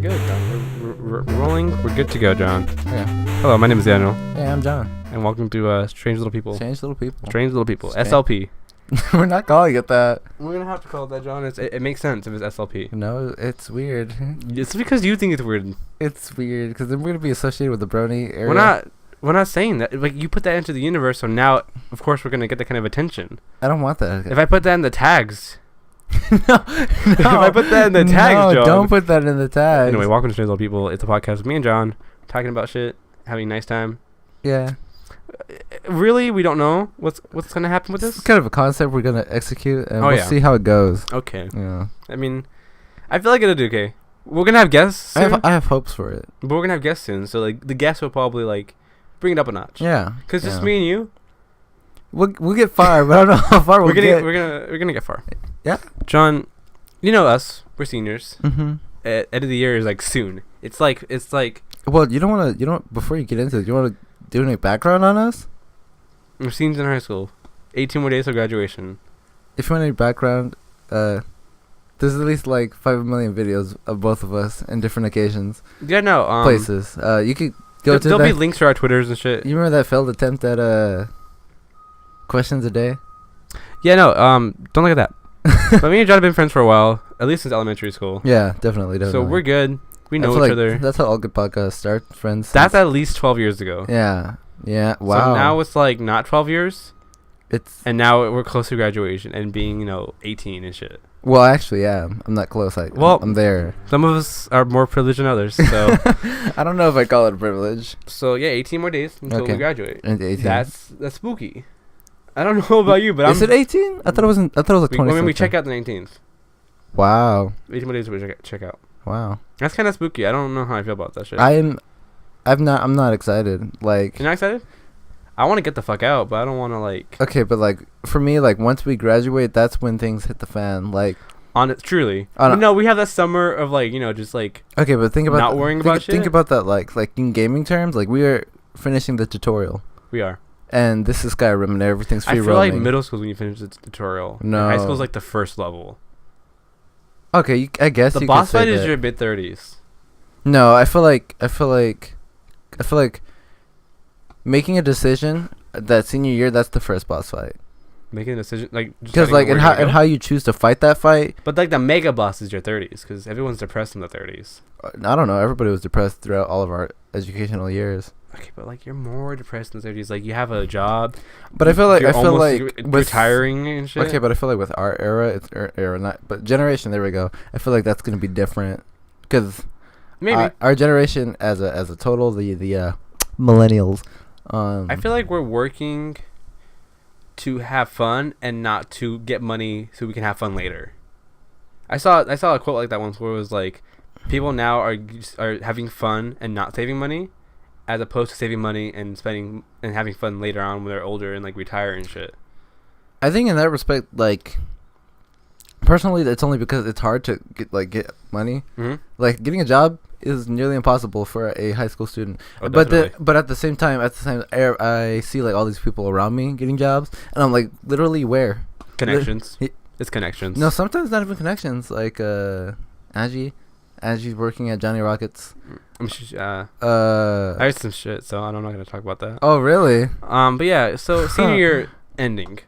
good, John. We're rolling. We're good to go, John. Yeah. Hello, my name is Daniel. Hey, I'm John. And welcome to Strange Little People. Strange Little People. Strange Little People. SLP. We're not calling it that. We're going to have to call it that, John. It makes sense if it's SLP. No, it's weird. It's because you think it's weird. It's weird because then we're going to be associated with the brony area. We're not saying that. Like, you put that into the universe, so now, of course, we're going to get that kind of attention. I don't want that. If I put that in the tags... no. If I put that in the tags, John. Don't put that in the tags. Anyway, welcome to Strange Little People. It's a podcast with me and John, talking about shit, having a nice time. Yeah. Really, we don't know what's going to happen with this? It's kind of a concept we're going to execute, and we'll yeah. see how it goes. Okay. Yeah. I mean, I feel like it'll do okay. We're going to have guests soon. I have hopes for it. But we're going to have guests soon, so, like, the guests will probably, like, bring it up a notch. Yeah. Because just me and you. We'll get far, but I don't know how far we'll get. We're gonna get far. Yeah. John, you know us. We're seniors. Mm-hmm. End of the year is, like, soon. It's like... Well, before you get into it, you want to do any background on us? We're seniors in high school. 18 more days till graduation. If you want any background, there's at least like 5 million videos of both of us in different occasions. Yeah, no. Places. You could go to. There'll be links for our Twitters and shit. You remember that failed attempt at questions a day? Yeah, no. Don't look at that. But me and John have been friends for a while, at least since elementary school. Yeah, definitely. So we're good. We know each other. That's how all good podcasts start, friends. That's at least 12 years ago. Yeah. Yeah. Wow. So now it's like not 12 years. And now we're close to graduation and being 18 and shit. Well, actually, yeah, I'm not close. I'm there. Some of us are more privileged than others. So I don't know if I call it a privilege. So yeah, 18 more days until we graduate. 18. That's spooky. I don't know about you, but is it 18? I thought it was like 20. When we check out the 19th. Wow. 18 more days we check out. Wow. That's kind of spooky. I don't know how I feel about that shit. I'm not excited. Like, you're not excited? I want to get the fuck out, but I don't want to like. Okay, but like for me, like once we graduate, that's when things hit the fan. Like truly. No, we have that summer of like just like. Okay, but think about not worrying about shit. Think about that like in gaming terms. Like we are finishing the tutorial. We are. And this is Skyrim, and everything's free roaming. I feel like middle school when you finish the tutorial. No. High school's like the first level. Okay, I guess the boss fight is your mid-30s. No, I feel like making a decision that senior year, that's the first boss fight. Making a decision, like, because like and how you choose to fight that fight. But like the mega boss is your 30s, because everyone's depressed in the 30s. I don't know. Everybody was depressed throughout all of our educational years. Okay, but like you're more depressed in the 30s. Like you have a job. But I feel like retiring and shit. Okay, but I feel like with our era, but generation. There we go. I feel like that's gonna be different, because maybe our generation as a total, the millennials. I feel like we're working to have fun and not to get money so we can have fun later. I saw a quote like that once where it was like, people now are having fun and not saving money, as opposed to saving money and spending and having fun later on when they're older and like retire and shit. I think in that respect, like personally, it's only because it's hard to get money. Mm-hmm. Like getting a job is nearly impossible for a high school student. Oh, but at the same time, I see like all these people around me getting jobs, and I'm like, literally where? Connections. It's connections. No, sometimes not even connections. Like Angie's working at Johnny Rockets. I heard some shit, so I'm not gonna talk about that. Oh really? But yeah, so senior year ending.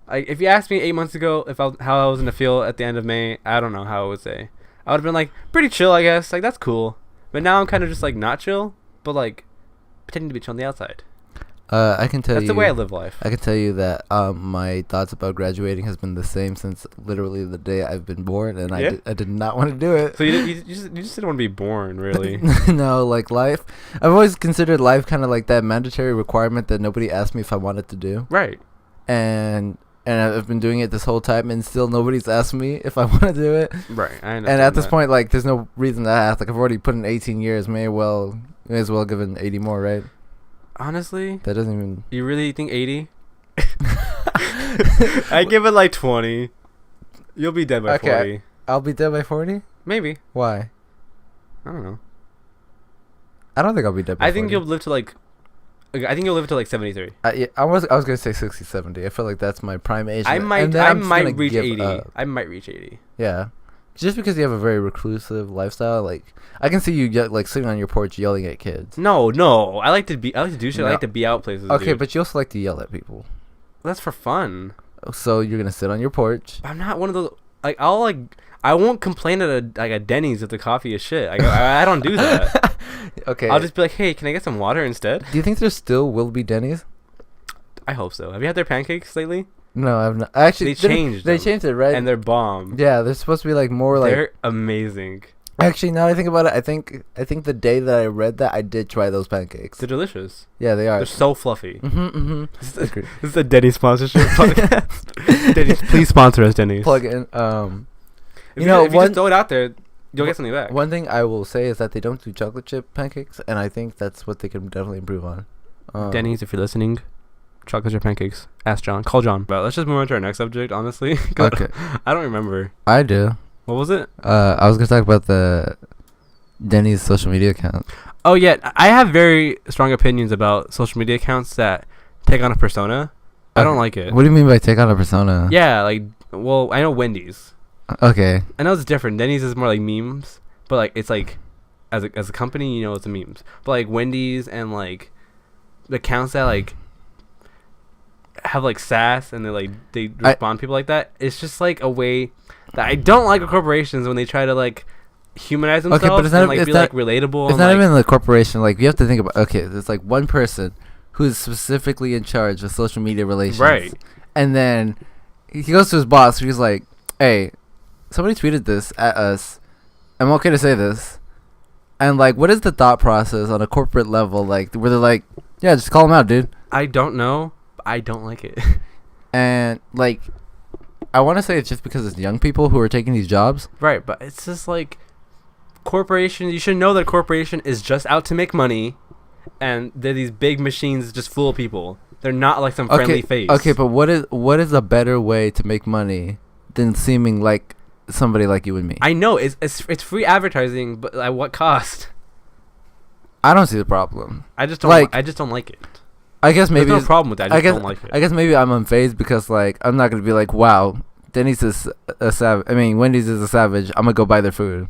Like, if you asked me 8 months ago how I was gonna feel at the end of May, I don't know how I would say. I would have been like, pretty chill, I guess. Like, that's cool. But now I'm kind of just like not chill, but like pretending to be chill on the outside. I can tell you. That's the way I live life. I can tell you that my thoughts about graduating has been the same since literally the day I've been born, and I did not want to do it. So you just didn't want to be born, really? No, like life. I've always considered life kind of like that mandatory requirement that nobody asked me if I wanted to do. Right. And I've been doing it this whole time, and still nobody's asked me if I want to do it. Right. I understand. And at this point, like, there's no reason to ask. Like, I've already put in 18 years. May as well give it 80 more, right? Honestly, that doesn't even. You really think 80? I give it like 20. You'll be dead by 40. I'll be dead by 40? Maybe. Why? I don't know. I don't think I'll be dead by 40. I think you'll live to like 73. I was gonna say 60, 70. I feel like that's my prime age. I might reach 80. I might reach 80. Yeah. just because you have a very reclusive lifestyle, like I can see you like sitting on your porch yelling at kids. No. I like to do shit. No. I like to be out places. Okay, dude. but you also like to yell at people. That's for fun. So you're gonna sit on your porch. I'm not one of those. Like I won't complain at a Denny's if the coffee is shit. I don't do that. Okay. I'll just be like, hey, can I get some water instead? Do you think there still will be Denny's? I hope so. Have you had their pancakes lately? No, I've not. Actually, They changed it, right? And they're bomb. Yeah, they're supposed to be like more like. They're amazing. Actually, now that I think about it, I think the day that I read that, I did try those pancakes. They're delicious. Yeah, they are. They're so fluffy. This is a Denny's sponsorship podcast. Denny's, please sponsor us, Denny's. Plug in. If you just throw it out there, you'll get something back. One thing I will say is that they don't do chocolate chip pancakes, and I think that's what they can definitely improve on. Denny's, if you're listening, chocolate chip pancakes. Ask John. Call John. But let's just move on to our next subject, honestly. Okay. I don't remember. I do. What was it? I was gonna talk about the Denny's social media account. Oh yeah, I have very strong opinions about social media accounts that take on a persona. I don't like it. What do you mean by take on a persona? Yeah, like, well, I know Wendy's. Okay. I know it's different. Denny's is more like memes, but like it's like as a company, you know, it's a memes. But like Wendy's and like the accounts that like have like sass and they respond to people like that. It's just like a way that I don't like with corporations when they try to like humanize themselves but it's not, and like it's be not, like relatable. It's not even the corporation. Like you have to think about. Okay, there's like one person who's specifically in charge of social media relations, right? And then he goes to his boss. He's like, "Hey, somebody tweeted this at us. I'm okay to say this." And like, what is the thought process on a corporate level? Like, where they're like, "Yeah, just call him out, dude." I don't know. But I don't like it. And like, I want to say it's just because it's young people who are taking these jobs. Right, but it's just like corporations. You should know that a corporation is just out to make money, and they're these big machines that just fool people. They're not like some friendly face. Okay, but what is a better way to make money than seeming like somebody like you and me? I know it's free advertising, but at what cost? I don't see the problem. I just don't like it. I guess maybe there's no problem with that. I just don't like it. I guess maybe I'm unfazed because like I'm not gonna be like, wow, Denny's is a savage. I mean, Wendy's is a savage. I'm gonna go buy their food.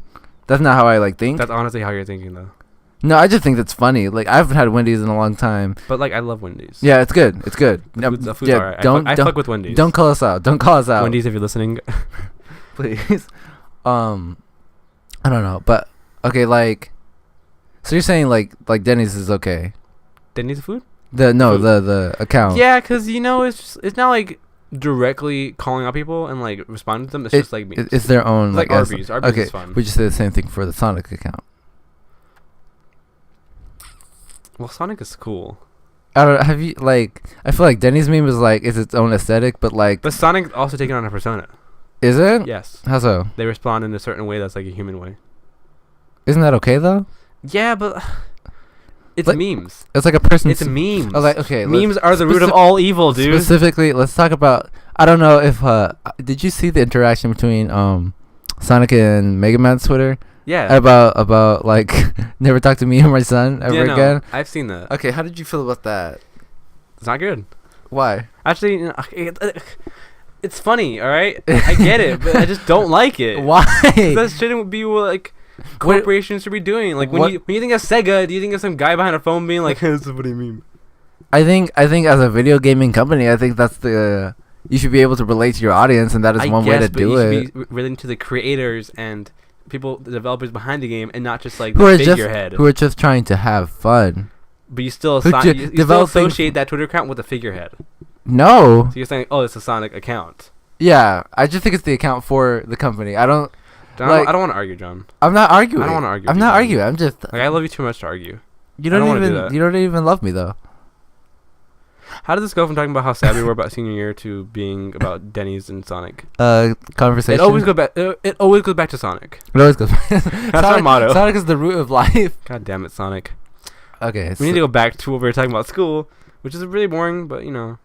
That's not how I like think. That's honestly how you're thinking though. No, I just think that's funny. Like I haven't had Wendy's in a long time. But like I love Wendy's. Yeah, it's good. It's good. The food's alright. I fuck with Wendy's. Don't call us out. Don't call us out. Wendy's, if you're listening, please. I don't know, but okay, like, so you're saying like Denny's is okay? Denny's food? The account. Yeah, cause you know it's not like directly calling out people and like responding to them. It's just like me. It's their own. It's like Arby's. Arby's is fun. We just say the same thing for the Sonic account. Well, Sonic is cool. I don't know. Have you like? I feel like Denny's meme is like it's its own aesthetic, but like. But Sonic's also taking on a persona. Is it? Yes. How so? They respond in a certain way that's like a human way. Isn't that okay though? Yeah, but it's like, memes. It's like a person. It's memes. Oh, like okay. Memes are the root of all evil, dude. Specifically, let's talk about. I don't know if did you see the interaction between Sonic and Mega Man's Twitter? Yeah. About like never talk to me or my son ever again. I've seen that. Okay, how did you feel about that? It's not good. Why? Actually, it's funny. All right, I get it, but I just don't like it. Why? That shouldn't be what like corporations should be doing. Like when you think of Sega, do you think of some guy behind a phone being like, "This is what I mean"? I think as a video gaming company, I think that's the you should be able to relate to your audience, and that is one way to do it. You should be relating to the creators and people, the developers behind the game, and not just like who the figurehead. Who are just trying to have fun. But you still associate that Twitter account with a figurehead. No. So you're saying, oh, it's a Sonic account. Yeah, I just think it's the account for the company. I don't. John, I don't want to argue, John. I'm not arguing. I don't want to argue. I'm not arguing. I'm just. Like I love you too much to argue. You don't even love me though. How did this go from talking about how sad we were about senior year to being about Denny's and Sonic? Conversation. It always goes back. It always goes back to Sonic. It always goes back. That's our motto. Sonic is the root of life. God damn it, Sonic. Okay. We need to go back to what we were talking about school, which is really boring, but you know,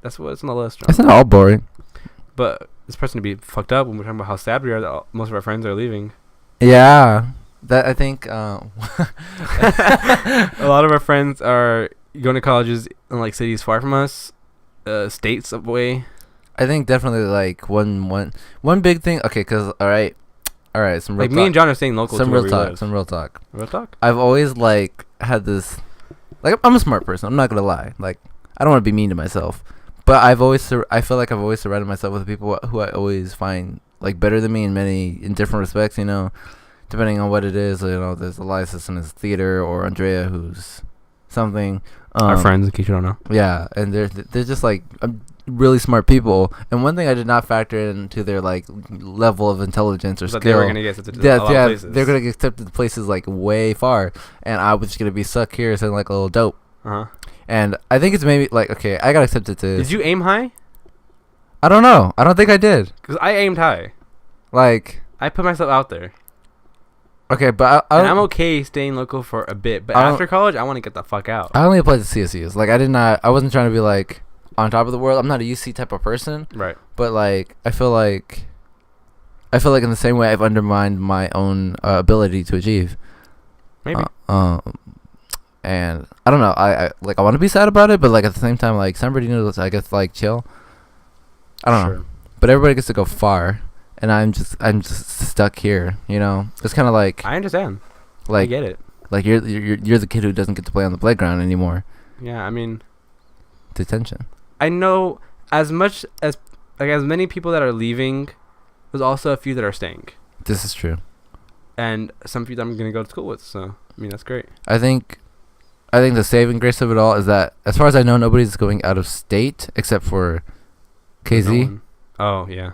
that's what's on the list. John. It's not all boring. But this person to be fucked up when we're talking about how sad we are that most of our friends are leaving. Yeah. That I think. A lot of our friends are going to colleges in like cities far from us, states away. I think definitely like one big thing. Okay, because all right, all right, some real Like talk. me and John are staying local. Some to where real we talk. live. Some real talk. Real talk. I've always like had this. Like I'm a smart person. I'm not gonna lie. Like I don't want to be mean to myself, but I feel like I've always surrounded myself with people who I always find like better than me in different respects. You know, depending on what it is. You know, there's Elias in his theater, or Andrea who's something. Our friends, in case you don't know. Yeah, and they're just like really smart people. And one thing I did not factor into their like level of intelligence or But skill. they were gonna get accepted to a lot of places. They're gonna get accepted to places like way far, and I was just gonna be stuck here saying like a little dope. And I think it's maybe like okay, I got accepted to. Did you aim high? I don't know. I don't think I did. Because I aimed high. Like I put myself out there. okay, but And I'm okay staying local for a bit, but after college, I want to get the fuck out. I only applied to CSUs. Like I wasn't trying to be like on top of the world. I'm not a UC type of person. Right. But like I feel like in the same way I've undermined my own ability to achieve. Maybe. And I don't know. I want to be sad about it, but like at the same time, like San Bernardino, I guess like chill. I don't know. But everybody gets to go far, and I'm just stuck here. You know, it's kind of like I understand. Like I get it. Like you're the kid who doesn't get to play on the playground anymore. Yeah, I mean, detention. I know as much as like as many people that are leaving, there's also a few that are staying. This is true. And some people I'm gonna go to school with. So I mean, that's great. I think the saving grace of it all is that, as far as I know, nobody's going out of state except for KZ. Oh yeah.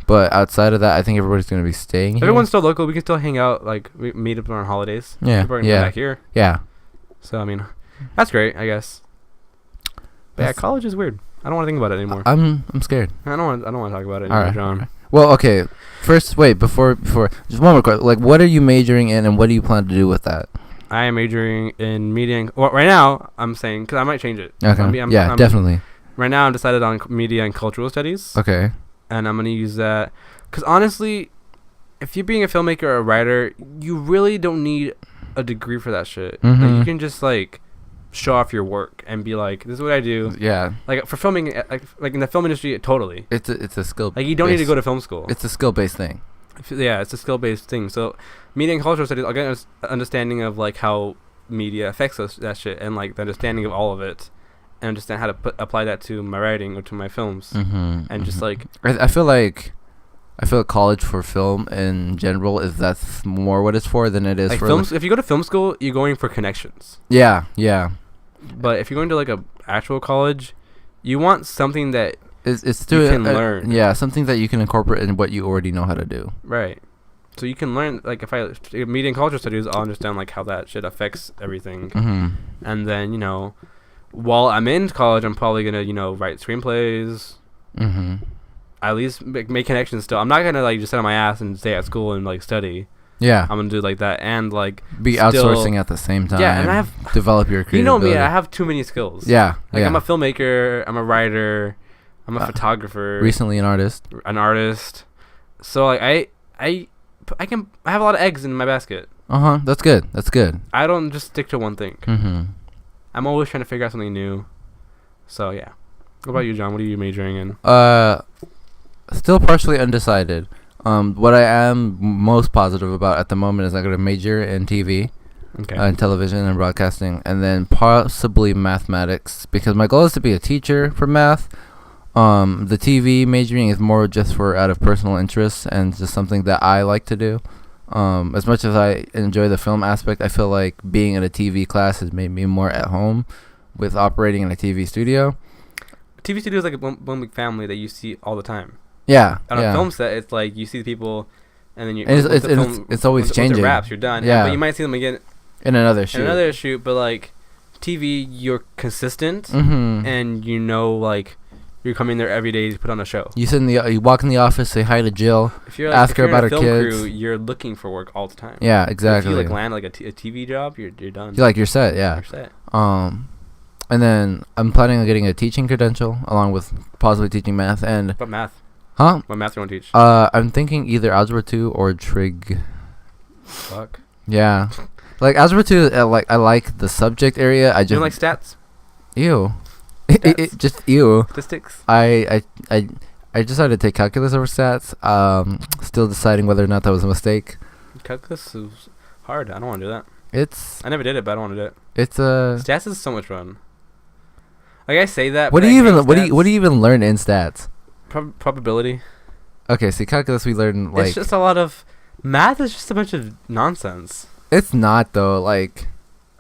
But outside of that, I think everybody's gonna be staying here. Everyone's still local. We can still hang out. Like we meet up on holidays. Yeah. People are gonna come back here. Yeah. So I mean, that's great, I guess. But yeah, college is weird. I don't want to think about it anymore. I'm scared. I don't want to talk about it anymore, John. Well, okay. First, wait before just one more question. Like, what are you majoring in, and what do you plan to do with that? I am majoring in media. Well, right now I'm saying because I might change it. Okay. I'm definitely. Right now I'm decided on media and cultural studies. Okay. And I'm gonna use that because honestly, if you're being a filmmaker or a writer, you really don't need a degree for that shit. Mm-hmm. Like, you can just like show off your work and be like, "This is what I do." Yeah. Like for filming, like in the film industry, totally. It's a skill. Like you don't need to go to film school. It's a skill-based thing. Yeah, it's a skill-based thing. So, media and cultural studies, I'll get an understanding of like how media affects that shit, and like the understanding of all of it, and understand how to apply that to my writing or to my films, and just like I feel like college for film in general that's more what it's for than it is like for films. If you go to film school, you're going for connections. Yeah. But if you're going to like a actual college, you want something that it's you can learn. Yeah, something that you can incorporate in what you already know how to do. Right. So you can learn, like, if I media and culture studies, I'll understand like how that shit affects everything. And then, you know, while I'm in college, I'm probably gonna, you know, write screenplays. At least make connections still. I'm not gonna like just sit on my ass and stay at school and like study. Yeah. I'm gonna do like that and like be outsourcing at the same time. Yeah, and I have develop your creativity. You know me, I have too many skills. Yeah. Like I'm a filmmaker, I'm a writer, I'm a photographer. Recently an artist. So like I have a lot of eggs in my basket. That's good. I don't just stick to one thing. I'm always trying to figure out something new. So yeah. What about you, John? What are you majoring in? Still partially undecided. What I am most positive about at the moment is I'm going to major in TV, in television and broadcasting, and then possibly mathematics, because my goal is to be a teacher for math. The TV majoring is more just for out of personal interest and just something that I like to do. As much as I enjoy the film aspect, I feel like being in a TV class has made me more at home with operating in a TV studio. TV studio is like one big family that you see all the time. Yeah. On a film set, it's like you see the people, and then it's always changing. Once it wraps, you're done. Yeah. But you might see them again in another shoot. But like TV, you're consistent, and you know like you're coming there every day to put on a show. You walk in the office, say hi to Jill, ask her about her kids. Crew, you're looking for work all the time. Yeah, exactly. If you like land like a TV job, you're done. You're set. Yeah. You're set. And then I'm planning on getting a teaching credential along with possibly teaching math and. What math? Huh? What math do you want to teach? I'm thinking either Algebra 2 or Trig. Fuck. Yeah. Like Algebra 2, I like the subject area. You don't like stats? Ew. Stats. Just ew. Statistics. I I decided to take calculus over stats. Still deciding whether or not that was a mistake. Calculus is hard. I don't want to do that. It's I never did it, but I don't want to do it. it's a. Stats is so much fun. Like I say that. What but do I you even hate what do you stats. even learn in stats? Probability? Okay, see, calculus we learn like It's just a lot of math. Is just a bunch of nonsense. it's not though. Like,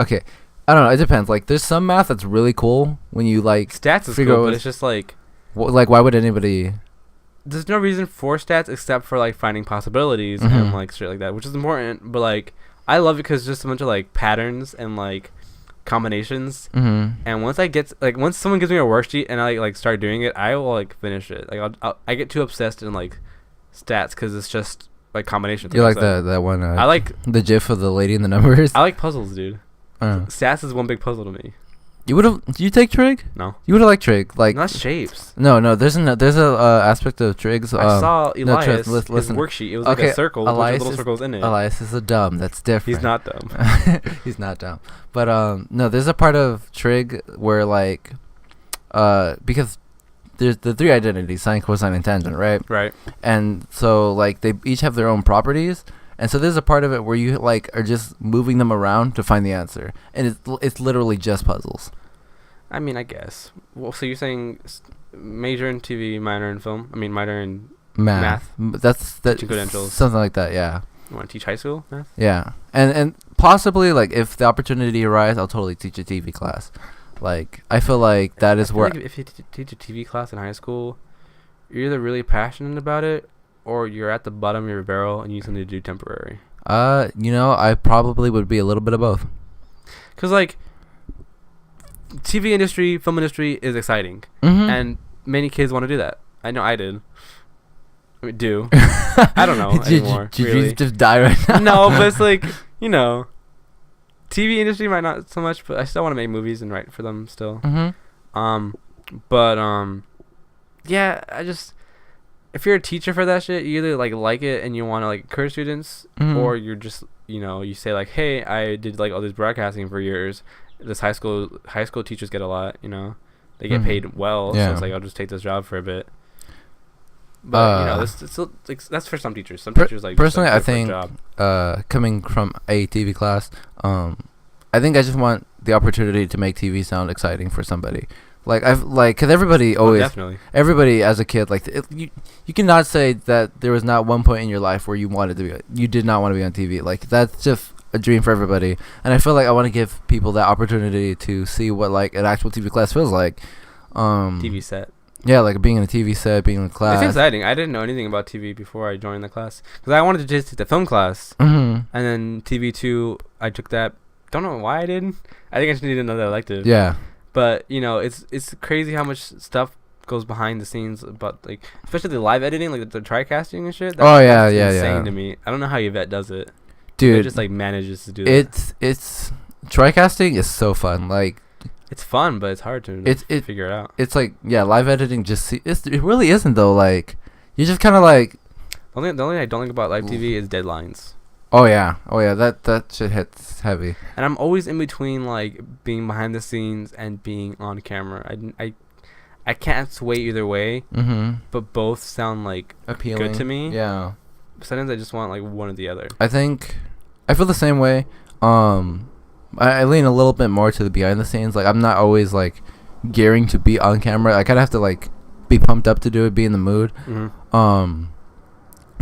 okay, I don't know. It depends. Like, there's some math that's really cool when you like Stats is figure cool, out but it's just like like why would anybody? there's no reason for stats except for like finding possibilities and Mhm. like shit like that, which is important. But like I love it because it's just a bunch of like patterns and like combinations. Mm-hmm. And once someone gives me a worksheet and I like start doing it, I will like finish it. Like I get too obsessed in like stats because it's just like combinations. You like said. that one? I like the GIF of the lady in the numbers. I like puzzles, dude. Uh, Stats is one big puzzle to me. you would have? Did you take trig? No, You would have liked trig. Like not shapes. no. There's a aspect of trigs. I saw no, Elias Trust, his listen. worksheet. It was Okay, like a circle with a bunch Elias of little is- circles in it. Elias is a dumb. That's different. He's not dumb. He's not dumb. But no, there's a part of trig where like because there's the three identities, sine, cosine, and tangent, right? Right. And so like they each have their own properties. And so there's a part of it where you like are just moving them around to find the answer, and it's literally just puzzles. I mean, I guess. Well, so you're saying major in TV, minor in film? I mean, minor in Math. That's Teaching credentials. something like that. Yeah, you want to teach high school math? yeah, and possibly like if the opportunity arises, I'll totally teach a TV class. Like I feel like that is I feel where like if you teach a TV class in high school, you're either really passionate about it or you're at the bottom of your barrel and you need something to do temporary. I probably would be a little bit of both. Because like TV industry, film industry is exciting, Mm-hmm. and many kids want to do that. I know I did. I mean, do. I don't know anymore. Did really. you just die right now? No, but it's like, TV industry might not so much, but I still want to make movies and write for them still. Mm-hmm. Yeah, if you're a teacher for that shit, you either like it and you want to like encourage students, Mhm. or you're just you say like, hey, I did like all this broadcasting for years. This high school teachers get a lot, they get Mhm. paid well, so Yeah. it's like I'll just take this job for a bit. But that's for some teachers. Some teachers like personally, just, I do it for a think job. coming from a TV class, I think I just want the opportunity to make TV sound exciting for somebody. Like because everybody Oh, always, definitely. everybody as a kid, like you cannot say that there was not one point in your life where you did not want to be on TV. Like that's just a dream for everybody, and I feel like I want to give people that opportunity to see what like an actual TV class feels like. TV set. Yeah, like being in a TV set, being in a class. It's exciting. I didn't know anything about TV before I joined the class because I wanted to just take the film class, Mm-hmm. and then TV2 I took that. Don't know why I didn't. I think I just needed another elective. Yeah. But it's crazy how much stuff goes behind the scenes about like especially the live editing, like the tri-casting and shit. That's insane to me. I don't know how Yvette does it. Dude, Yvette just like manages to do that. It's tri-casting is so fun. Like It's fun, but it's hard to figure it out. it's like live editing it really isn't though. Like you just kind of like The only thing I don't like about live TV is deadlines. oh yeah that shit hits heavy. And I'm always in between like being behind the scenes and being on camera. I can't sway either way, Mm-hmm. but both sound like Appealing good to me. Yeah. Sometimes I just want like one or the other. I think I feel the same way. I lean a little bit more to the behind the scenes. Like I'm not always like gearing to be on camera. I kind of have to like be pumped up to do it, be in the mood. Mm-hmm.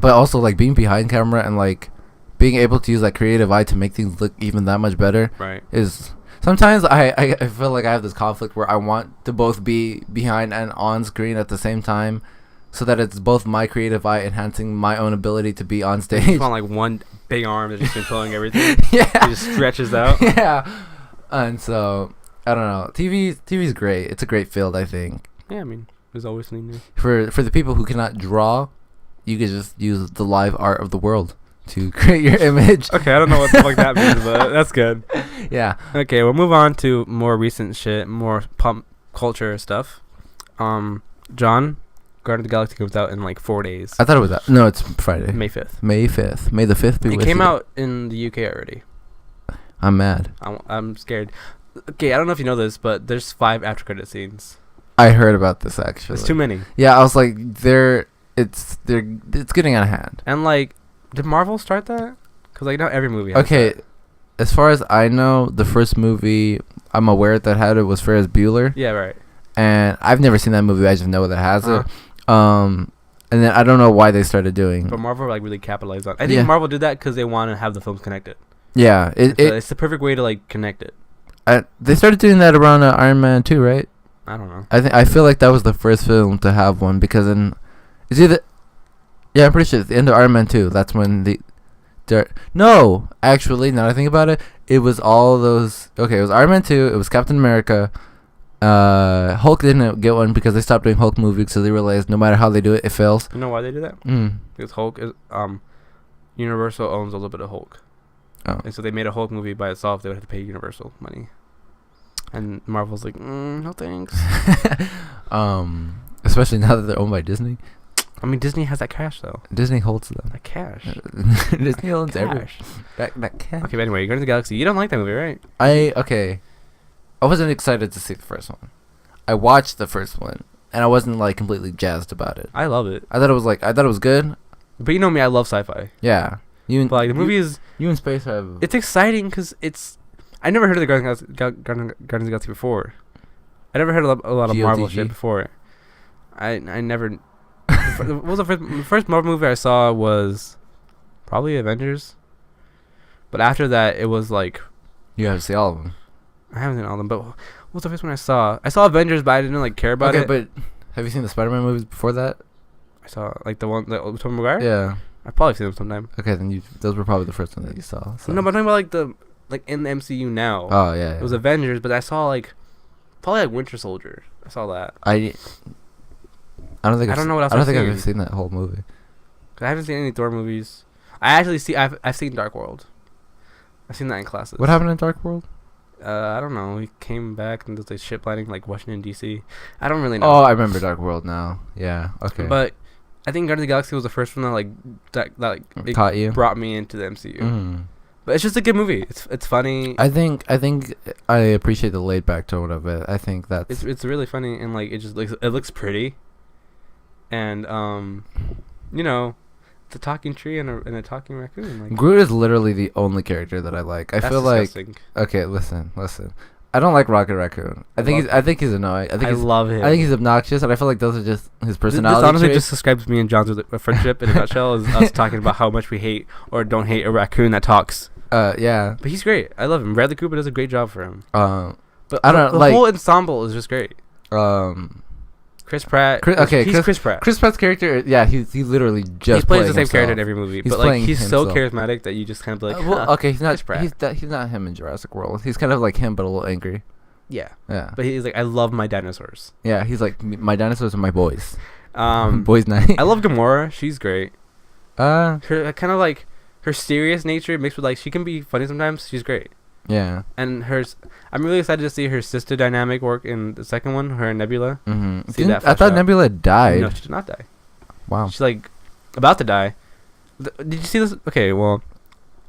But also like being behind camera and like being able to use that creative eye to make things look even that much better. Right. Is sometimes I feel like I have this conflict where I want to both be behind and on screen at the same time, so that it's both my creative eye enhancing my own ability to be on You stage. just want like one big arm that's just controlling everything. Yeah. It just stretches out. Yeah. And so I don't know. TV's great. It's a great field, I think. Yeah, I mean, there's always something new. For the people who cannot draw, you could just use the live art of the world to create your image. Okay, I don't know what the fuck that means, but that's good. Yeah. Okay, we'll move on to more recent shit, more pop culture stuff. John, Guardians of the Galaxy comes out in like 4 days. I thought it was that. No, it's Friday. May 5th. May 5th. May the 5th be It with came you. out in the UK already. I'm mad. I'm scared. Okay, I don't know if you know this, but there's 5 after credit scenes. I heard about this actually. There's too many. Yeah, I was like, it's getting out of hand. And like, did Marvel start that? Because like, not every movie has Okay, that. as far as I know, the first movie I'm aware that had it was Ferris Bueller. Yeah, right. And I've never seen that movie. I just know that it has Uh-huh. it. And then I don't know why they started doing. But Marvel like really capitalized on. I think Marvel did that because they want to have the films connected. Yeah, It's the perfect way to like connect it. They started doing that around Iron Man 2, right? I don't know. I feel like that was the first film to have one because it's either. Yeah, I'm pretty sure it's the end of Iron Man 2. That's when no, actually, now that I think about it, it was all those. Okay, it was Iron Man 2. It was Captain America. Hulk didn't get one because they stopped doing Hulk movies, so they realized no matter how they do it, it fails. You know why they do that? Because Hulk is Universal owns a little bit of Hulk. Oh. And so they made a Hulk movie by itself. They would have to pay Universal money. And Marvel's like, no thanks. Especially now that they're owned by Disney. I mean, Disney has that cash though. Disney holds them. That cash. Disney owns everything. Cash. That cash. Okay, but anyway, Guardians of the Galaxy. You don't like that movie, right? I wasn't excited to see the first one. I watched the first one, and I wasn't like completely jazzed about it. I love it. I thought it was good. But you know me, I love sci-fi. Yeah. But like the movie is. You and space have. It's exciting because it's. I never heard of the Guardians of the Galaxy before. I never heard a lot of Marvel shit before. I never. What was the first Marvel movie I saw was probably Avengers. But after that, it was like. You have to see all of them. I haven't seen all of them, but what was the first one I saw? I saw Avengers, but I didn't like care about it. Okay, but have you seen the Spider-Man movies before that? I saw like the one that Tobey Maguire. Yeah. I've probably seen them sometime. Okay, then those were probably the first one that you saw. So. No, but I'm talking about like in the MCU now. Oh yeah. It was Avengers, but I saw probably Winter Soldier. I saw that. I don't think. I don't know what else. I don't think I've ever seen that whole movie. I haven't seen any Thor movies. I've seen Dark World. I've seen that in classes. What happened in Dark World? I don't know. He came back and there's like ship lighting like Washington D.C. I don't really know. Oh, I remember Dark World now. Yeah. Okay. But I think Guardians of the Galaxy was the first one that it caught you, brought me into the MCU. But it's just a good movie. It's funny. I think I appreciate the laid back tone of it. I think that's it's really funny and like it looks pretty. And you know, the talking tree and a talking raccoon. Like, Groot is literally the only character that I like. I feel disgusting. Okay, listen. I don't like Rocket Raccoon. I think he's annoying. I love him. I think he's obnoxious, and I feel like those are just his personality. This honestly traits. just describes me and John's friendship in a nutshell. Is us talking about how much we hate or don't hate a raccoon that talks. Yeah. But he's great. I love him. Bradley Cooper does a great job for him. But I don't the like whole ensemble is just great. Chris Pratt. Chris Pratt. Chris Pratt's character, yeah, he literally just plays the same character in every movie, He's but like he's himself. so charismatic that you just kind of be like, well, okay, he's not Chris Pratt. he's not him in Jurassic World. He's kind of like him, but a little angry. Yeah. Yeah. But he's like, I love my dinosaurs. Yeah, he's like, my dinosaurs are my boys. Boys night. I love Gamora. She's great. Her kind of like her serious nature mixed with like she can be funny sometimes. She's great. Yeah. And I'm really excited to see her sister dynamic work in the second one, her and Nebula. Mm-hmm. I thought Nebula died. No, she did not die. Wow. She's like about to die. Did you see this? Okay, well,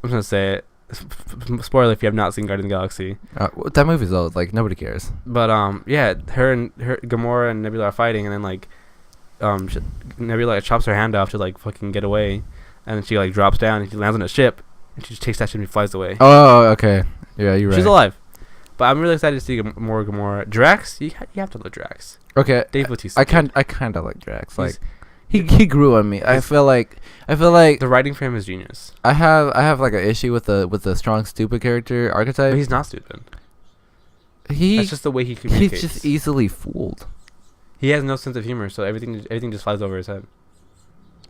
I'm just gonna say it. Spoiler if you have not seen Guardians of the Galaxy. That movie's old. Like nobody cares. But yeah, her Gamora and Nebula are fighting, and then like, Nebula like, chops her hand off to like fucking get away, and then she like drops down and she lands on a ship, and she just takes that ship and flies away. Oh, okay. Yeah, you're right. She's alive. But I'm really excited to see more Gamora. Drax, you have to love Drax. Okay. Dave Bautista. I kind of like Drax. Like he grew on me. I feel like the writing for him is genius. I have like an issue with the strong stupid character archetype. But he's not stupid. That's just the way he communicates. He's just easily fooled. He has no sense of humor, so everything just flies over his head.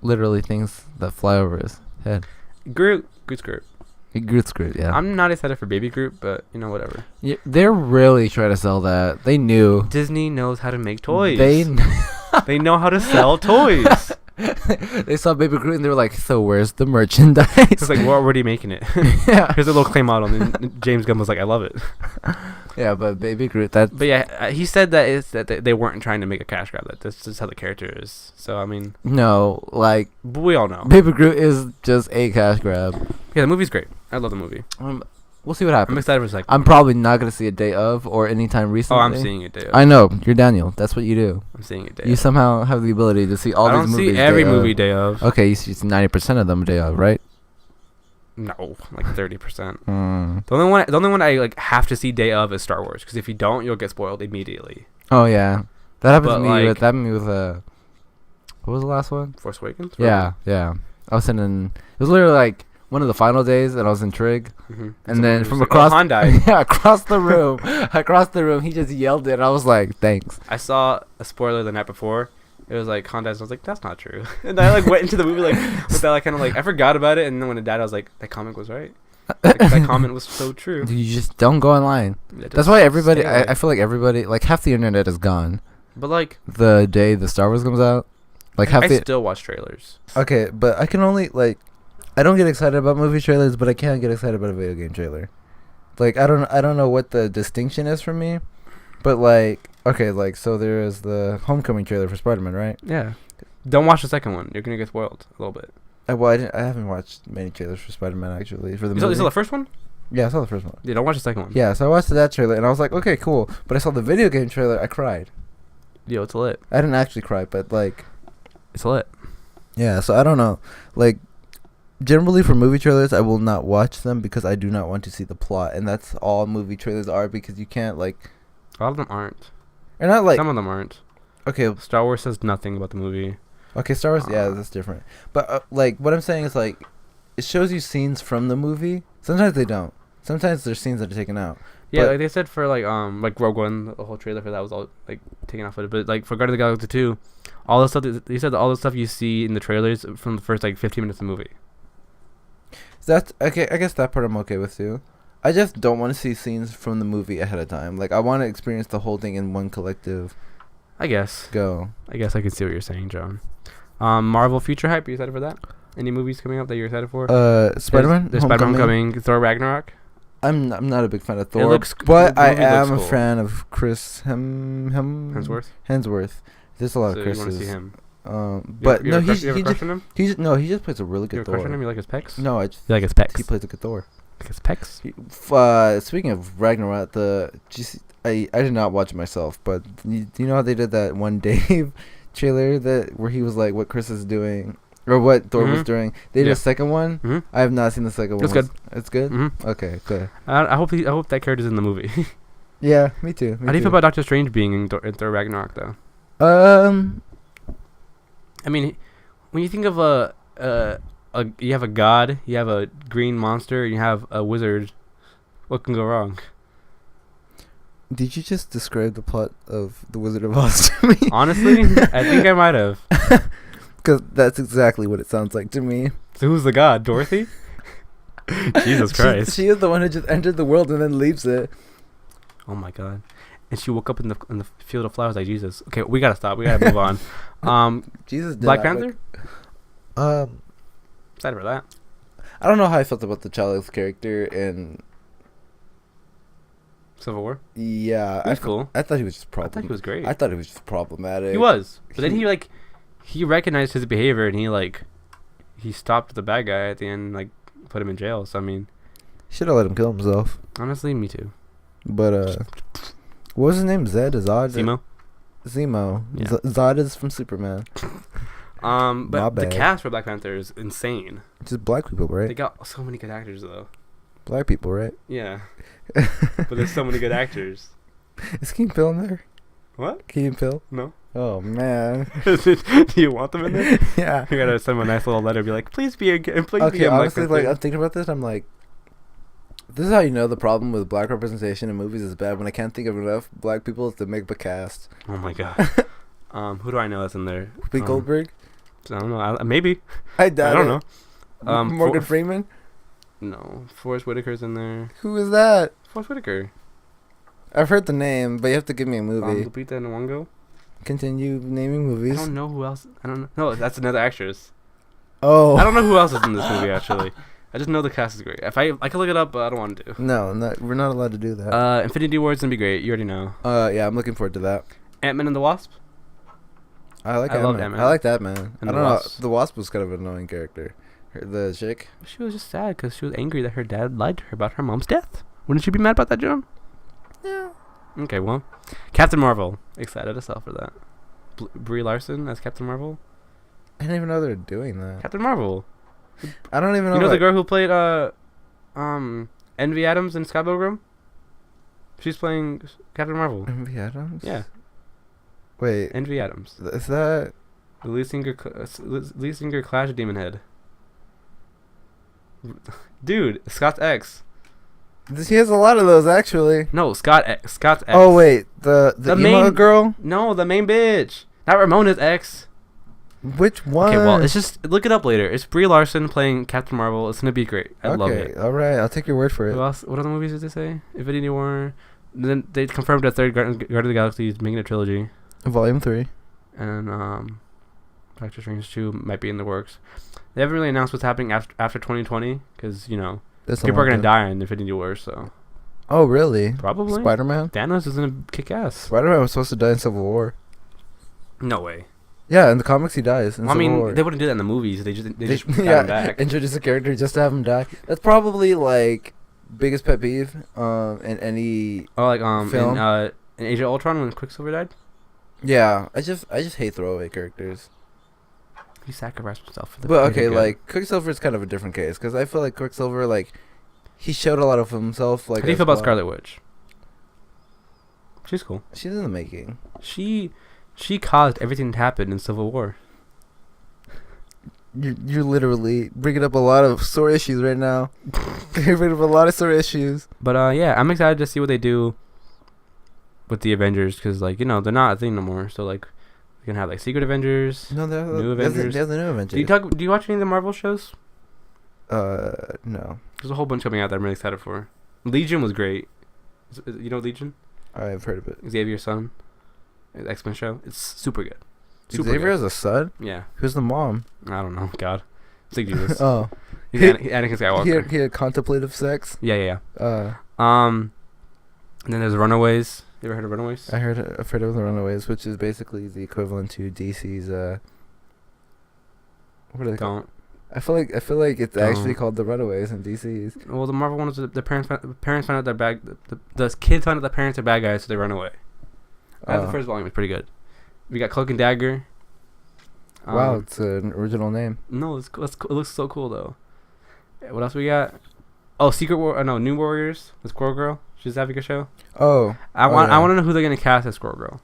Literally things that fly over his head. Groot's Groot. Groot's Groot, yeah. I'm not excited for Baby Groot, but you know, whatever. Yeah, they're really trying to sell that. They knew. Disney knows how to make toys. They know how to sell toys. They saw Baby Groot and they were like, so where's the merchandise? It's like, we're already making it. Yeah. Here's a little clay model. And James Gunn was like, I love it. Yeah, but Baby Groot, But yeah, he said that they weren't trying to make a cash grab. That this is how the character is. So, I mean. No, like. We all know. Baby Groot is just a cash grab. Yeah, the movie's great. I love the movie. We'll see what happens. I'm excited for the second. I'm probably not gonna see a day of or anytime Oh, recently. I'm seeing it day of. I know you're Daniel. That's what you do. I'm seeing it day You of. somehow have the ability to see all I these don't movies. see every day of. movie day of. Okay, you see 90% of them day of, right? No, like 30%. Mm. The only one I like have to see day of is Star Wars, because if you don't, you'll get spoiled immediately. Oh yeah, that happened But, to me. like- That happened to me with what was the last one? Force Awakens. Yeah. I was sitting. It was literally like one of the final days, and I was in Trig. Mm-hmm. And then from across, Hyundai. yeah, across the room, he just yelled it. And I was like, "Thanks." I saw a spoiler the night before. It was like Hyundai. I was like, that's not true. And I like went into the movie like with that like kind of like I forgot about it. And then when it died, I was like, that comic was right. That comment was so true. You just don't go online. Yeah, That's just why everybody. stay away. I feel like everybody, like half the internet is gone But like, the day the Star Wars comes out. Like half I the. still watch trailers. Okay, but I can only like. I don't get excited about movie trailers, but I can get excited about a video game trailer. Like I don't know what the distinction is for me, but like okay, like so there is the Homecoming trailer for Spider-Man, right? Yeah. Don't watch the second one. You're gonna get spoiled a little bit. I haven't watched many trailers for Spider-Man actually for the You movie. saw the first one? Yeah, I saw the first one. Yeah. Don't watch the second one. Yeah, so I watched that trailer and I was like, okay, cool. But I saw the video game trailer, I cried. Yo, it's lit. I didn't actually cry, but like, It's lit. yeah. So I don't know, like. Generally, for movie trailers, I will not watch them because I do not want to see the plot, and that's all movie trailers are because you can't like. A lot of them aren't. They're not like. Some of them aren't. Okay, Star Wars says nothing about the movie. okay, Star Wars, yeah, that's different. But like, what I'm saying is like, it shows you scenes from the movie. Sometimes they don't. Sometimes there's scenes that are taken out. Yeah, But- like they said for like Rogue One, the whole trailer for that was all like taken off of it. But like for Guardians of the Galaxy 2, all the stuff they said all the stuff you see in the trailers from the first like 15 minutes of the movie. That's okay. I guess that part I'm okay with too. I just don't want to see scenes from the movie ahead of time. Like I want to experience the whole thing in one collective I guess go. I can see what you're saying, John. Marvel future hype. Are you excited for that? Any movies coming up that you're excited for? Spider-Man. There's Spider-Man coming. Thor Ragnarok. I'm not a big fan of Thor, looks- but the I movie am looks a cool. fan of Chris Hemsworth. There's a lot So of you want to see Chris's. him? But you no, have a he crush just on him? he just plays a really You good have a crush on Thor. him? You like his pecs? No, I just You like his pecs? he plays a good Thor. Like his pecs? Speaking of Ragnarok, I did not watch it myself, but do you know how they did that one Dave trailer where he was like what Chris is doing or what Thor was Mhm. doing? They did Yeah. a second one. Mm-hmm. I have not seen the second one. It's good. It's good. Mm-hmm. Okay, good. I hope that character's in the movie. Yeah, me too. How do you feel about Doctor Strange being in Thor Ragnarok though? I mean, when you think of you have a god, you have a green monster, you have a wizard. What can go wrong? Did you just describe the plot of The Wizard of Oz to me? Honestly, I think I might have. Because that's exactly what it sounds like to me. So who's the god? Dorothy? Jesus Christ! She is the one who just entered the world and then leaves it. Oh my god! And she woke up in the field of flowers like Jesus. Okay, we gotta stop. We gotta move on. Jesus. Did Black not Panther. Excited for that. I don't know how I felt about the Child's character in. Civil War. Yeah, That's cool. I thought he was just I thought he was great. I thought he was just problematic. He was, but then he recognized his behavior and he stopped the bad guy at the end, like put him in jail. So I mean, Should have let him kill himself. honestly, me too. But what was his name? Zod? Zemo. Zemo. Yeah. Zod is from Superman. My But the bad. cast for Black Panther is insane. Just black people, They right? got so many good actors though. Black people, right? Yeah, but there's so many good actors. Is Key and Peele in there? What? Key and Peele? No. Oh man. Do you want them in there? Yeah. You gotta send them a nice little letter. Be like, please be please be Okay, a Black honestly, Panther. like I'm thinking about this, I'm like, this is how you know the problem with black representation in movies is bad. When I can't think of enough black people to make the cast. Oh my god. Who do I know that's in there? Whoopi Goldberg. I don't know. Maybe. I doubt I don't it. know. Morgan Freeman. No, Forrest Whitaker's in there. Who is that? Forrest Whitaker. I've heard the name, but you have to give me a movie. Lupita Nyong'o. Continue naming I movies. don't know who else. I don't know. No, that's another actress. Oh. I don't know who else is in this movie actually. I just know the cast is great. If I can look it up, but I don't want to. No, we're not allowed to do that. Infinity War's gonna be great. You already know. Yeah, I'm looking forward to that. Ant-Man and the Wasp. I like I Ant-Man. loved Ant-Man. I like that man. And I the don't know. Wasp. The Wasp was kind of an annoying character. The chick. She was just sad because she was angry that her dad lied to her about her mom's death. Wouldn't you be mad about that, John? Yeah. Okay, well, Captain Marvel. Excited as hell for that. Brie Larson as Captain Marvel. I didn't even know they were doing that. Captain Marvel. I don't even know. You know the girl who played Envy Adams in Scott Pilgrim? She's playing Captain Marvel. Envy Adams? Yeah. Wait. Envy Adams. Is that... The lead singer Clash Demon Head. Dude, Scott's ex. He has a lot of those, actually. No, Scott's ex. Oh, wait. The emo main girl? No, the main bitch. Not Ramona's ex. Which one? Okay, well, it's just... Look it up later. It's Brie Larson playing Captain Marvel. It's going to be great. I love it. All right. I'll take your word for it. What other movies did they say? Infinity War. Then they confirmed that third Guardian of the Galaxy is making a trilogy. Volume 3. And Doctor Strange 2 might be in the works. They haven't really announced what's happening after 2020 because, you know, people are going to die in Infinity War, so... Oh, really? Probably. Spider-Man? Thanos is going to kick ass. Spider-Man was supposed to die in Civil War. No way. Yeah, in the comics he dies in Civil War. They wouldn't do that in the movies. They just got yeah, him back. Introduce a character just to have him die. That's probably, like, biggest pet peeve in any film. In Age of Ultron when Quicksilver died? Yeah, I just hate throwaway characters. He sacrificed himself for the But okay, like Quicksilver is kind of a different case because I feel like Quicksilver, like, he showed a lot of himself. Like, how do you feel about Scarlet Witch? She's cool. She's in the making. She caused everything to happen in Civil War. You're literally bringing up a lot of sore issues right now. You're bringing up a lot of sore issues. But yeah, I'm excited to see what they do with the Avengers because, like, you know, they're not a thing no more. So, like, we can have, like, Secret Avengers, no, new Avengers. They have the new Avengers. Do you watch any of the Marvel shows? No. There's a whole bunch coming out that I'm really excited for. Legion was great. You know Legion? I've heard of it. Xavier's son. X-Men show. It's super good. Xavier has a son? Yeah. Who's the mom? I don't know. God. It's like Jesus. Oh. He's Anakin Skywalker. He had contemplative sex? Yeah. And then there's Runaways. You ever heard of Runaways? I've heard of the Runaways, which is basically the equivalent to DC's what are they called? I feel like it's actually called the Runaways in DC's. Well, the Marvel one is the parents find out the kids find out the parents are bad guys, so they run away. The first volume is pretty good. We got Cloak and Dagger. Wow, it's an original name. No, it's cool. It looks so cool though. What else we got? Oh, New Warriors. The Squirrel Girl. She's having a show. Oh, I want to know who they're gonna cast as Squirrel Girl.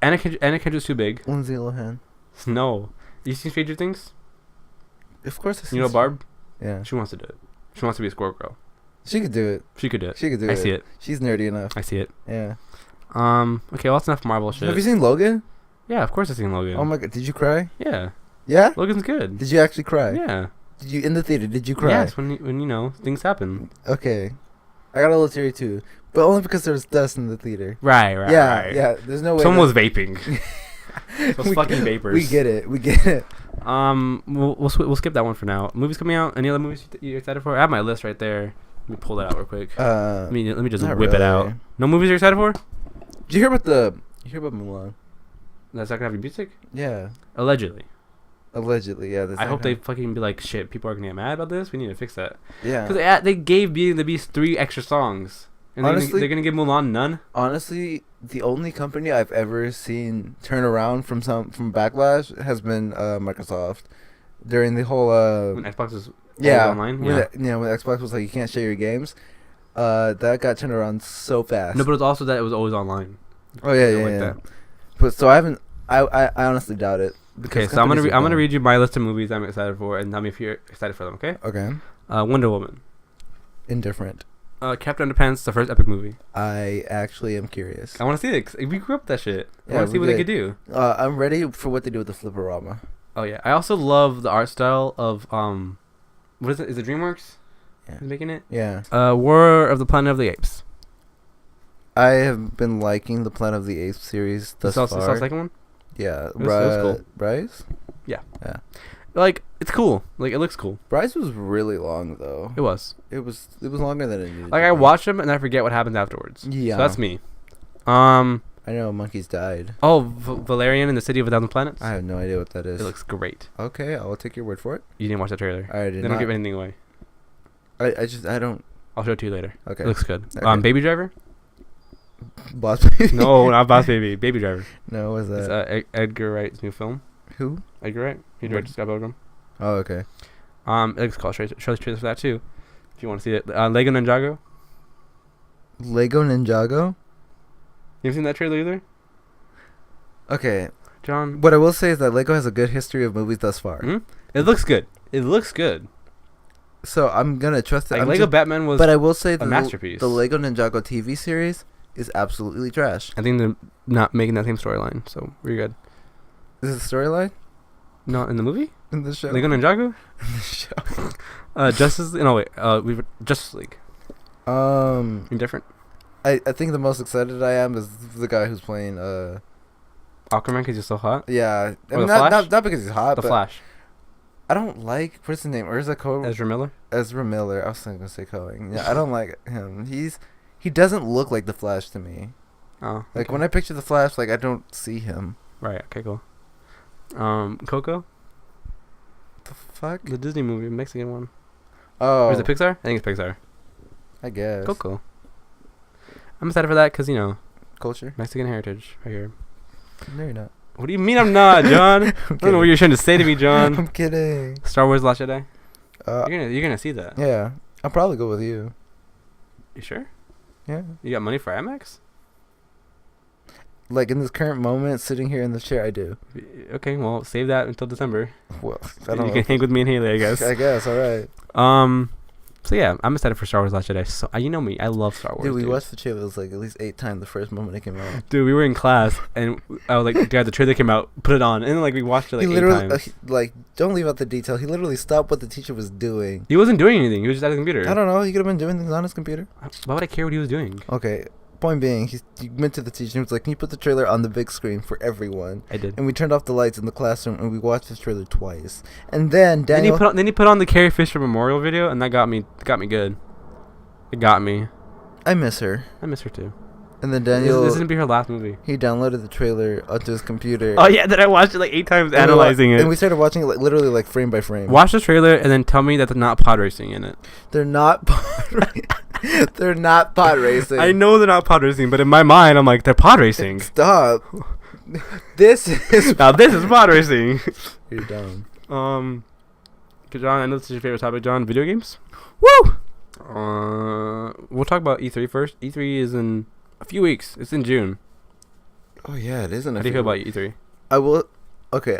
Anna Kendrick's too big. Lindsay Lohan. No, you seen Stranger Things? Of course. You know Barb? Yeah. She wants to do it. She wants to be a Squirrel Girl. She could do it. She could do it. I see it. She's nerdy enough. I see it. Yeah. Okay, well, that's enough Marvel shit. Have you seen Logan? Yeah, of course I've seen Logan. Oh my god, did you cry? Yeah. Yeah? Logan's good. Did you actually cry? Yeah. Did you in the theater? Did you cry? Yes, when you know things happen. Okay. I got a little teary too, but only because there was dust in the theater. Right. Yeah. There's no way. Someone was vaping. Those fucking vapors. We get it. We'll skip that one for now. Movies coming out. Any other movies you're excited for? I have my list right there. Let me pull that out real quick. Let me just whip it out. No movies you're excited for? Did you hear about Mulan? That's not gonna have any music? Yeah. Allegedly, yeah. I hope they fucking be like, shit, people are gonna get mad about this. We need to fix that. Yeah. Because they gave Beauty and the Beast 3 extra songs. And honestly, they're gonna give Mulan none? Honestly, the only company I've ever seen turn around from Backlash has been Microsoft. During the whole... when Xbox was online? When Xbox was like, you can't share your games. That got turned around so fast. No, but it was also that it was always online. Oh, yeah. That. But so I honestly doubt it. Okay, so I'm gonna read you my list of movies I'm excited for, and tell me if you're excited for them. Okay. Okay. Wonder Woman. Indifferent. Captain Underpants, the first epic movie. I actually am curious. I want to see it. We grew up with that shit. I Yeah, want to see what they could do. I'm ready for what they do with the Flipperama. Oh yeah, I also love the art style of what is it? Is it DreamWorks? Yeah. Who's making it? Yeah. War of the Planet of the Apes. I have been liking the Planet of the Apes series thus far. You saw the second one? Yeah. It was cool. Bryce? Yeah. Yeah. Like, it's cool. Like, it looks cool. Bryce was really long though. It was. It was longer than it needed. Like, I watch them and I forget what happens afterwards. Yeah. So that's me. I I know monkeys died. Oh, Valerian in the City of a Thousand Planets. I have no idea what that is. It looks great. Okay, I'll take your word for it. You didn't watch the trailer. I did They not. don't give anything away. I don't. I'll show it to you later. Okay. It looks good. Okay. Baby Driver? Boss Baby. No, not Boss Baby. Baby Driver. No, what's that? It's Edgar Wright's new film. Who? Edgar Wright. He directed Scott Pilgrim. Oh, okay. It looks cool. Show the trailers for that too, if you want to see it. Lego Ninjago. Lego Ninjago. You haven't seen that trailer either, Okay. John? What I will say is that Lego has a good history of movies thus far. Hmm? It looks good. It looks good. So I'm gonna trust it. Like Lego Batman was. But I will say a masterpiece. The Lego Ninjago TV series is absolutely trash. I think they're not making that same storyline, so we're good. Is it a storyline Not in the movie. in the show? Lego Ninjago. In the show. Justice. No wait. Justice League. Indifferent. I think the most excited I am is the guy who's playing Aquaman because he's so hot. yeah. I Or mean, the Flash? not because he's hot, The but Flash. I don't like what's his name? Ezra Miller. Ezra Miller. I was gonna say Cohen. Yeah, I don't like him. He doesn't look like the Flash to me. Oh. Like okay. when I picture the Flash, like I don't see him. Right. Okay. Cool. Coco, The fuck? the Disney movie, Mexican one. Oh, Or is it Pixar? I think it's Pixar. I guess. Coco. I'm excited for that because Culture. Mexican heritage right here. No, you're not. What do you mean I'm not, John? I don't know what you're trying to say to me, John. I'm kidding. Star Wars: Last Jedi. Uh, You're gonna see that. yeah, I'll probably go with you. You sure? Yeah. You got money for IMAX? Like in this current moment, sitting here in the chair, I do. Okay, well, save that until December. Well, I don't You know. can hang with me and Haley, I guess. I guess. All right. So yeah, I'm excited for Star Wars: Last Jedi. So you know me, I love Star Wars. Dude, we watched the trailer. It was like at least 8 times the first moment it came out. Dude, we were in class and I was like, "Dad, the trailer came out. Put it on." And then, like we watched it like he 8 literally, times. like, don't leave out the detail. He literally stopped what the teacher was doing. He wasn't doing anything. He was just at his computer. I don't know. He could have been doing things on his computer. Why would I care what he was doing? Okay. Point being, he went to the teacher and was like, "Can you put the trailer on the big screen for everyone?" I did. And we turned off the lights in the classroom and we watched this trailer twice. And then Daniel. Then he put on the Carrie Fisher memorial video, and that got me good. It got me. I miss her. I miss her too. And then Daniel. This is gonna be her last movie. He downloaded the trailer onto his computer. Oh yeah, then I watched it like 8 times, And analyzing it. And we started watching it like literally like frame by frame. Watch the trailer and then tell me that they're not pod racing in it. They're not pod racing. They're not pod racing. I know they're not pod racing, but in my mind, I'm like, they're pod racing. Stop. This is. Now this is pod racing. You're dumb. John, I know this is your favorite topic, John. Video games. Woo! We'll talk about E3 first. E3 is in a few weeks. It's in June. Oh yeah, it isn't. How do you feel about E3? I will. Okay.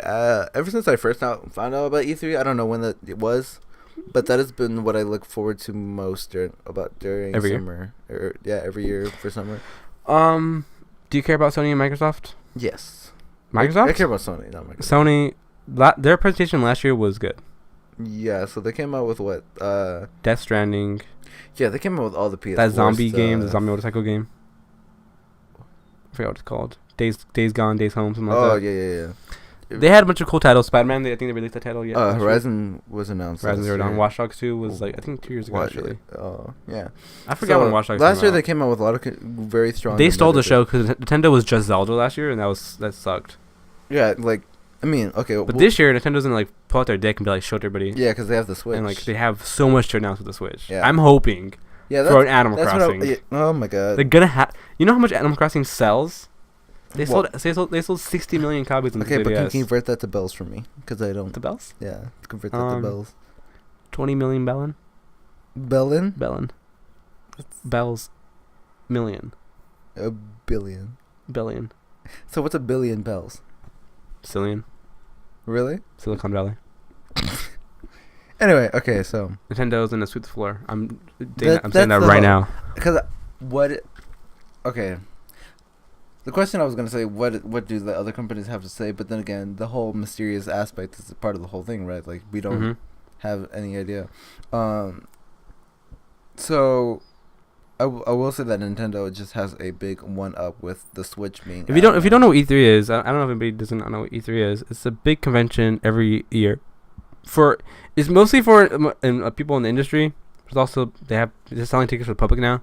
Ever since I first found out about E3, I don't know when it was, but that has been what I look forward to most during Every summer. Every year for summer. Do you care about Sony and Microsoft? Yes. Microsoft? I care about Sony, not Microsoft. Sony, their presentation last year was good. Yeah. So they came out with what? Death Stranding. Yeah, they came out with all the PS4 That zombie stuff. game, the zombie motorcycle game. I forgot what it's called. Days Gone, Days Home, something like Oh that. yeah. They had a bunch of cool titles. Spider-Man, I think they released that title yet. last year. Horizon was announced. Horizon last Zero Dawn. year. Watch Dogs 2 was like, I think 2 years ago actually. Oh yeah. I forgot when Watch Dogs last came year out. they came out with a lot of very strong. They stole the show competitors. because Nintendo was just Zelda last year, and that sucked. Yeah, like I mean, okay, But this year, Nintendo's gonna like pull out their dick and be like, show it to everybody. yeah, because they have the Switch And like they have so much to announce with the Switch. Yeah. I'm hoping yeah, for an Animal that's Crossing. oh my god. They're gonna have. You know how much Animal Crossing sells? They What? sold 60 million copies in the Okay, but can you 3DS. convert that to bells for me? Because I don't. The bells? Yeah, convert that to bells. 20 million bellin. Bellin? Bellin. Bells. Million. A billion. Billion. So what's a billion bells? Cillian. Really? Silicon Valley. Anyway, okay, so Nintendo's in the sweep the floor. I'm saying That's that the right whole- now. because what? Okay. The question I was gonna say, what do the other companies have to say? But then again, the whole mysterious aspect is part of the whole thing, right? Like we don't have any idea. So I will say that Nintendo just has a big one up with the Switch being. If you don't know what E3 is, I don't know if anybody doesn't know what E3 is. It's a big convention every year. It's mostly for people in the industry. But also they're selling tickets for the public now.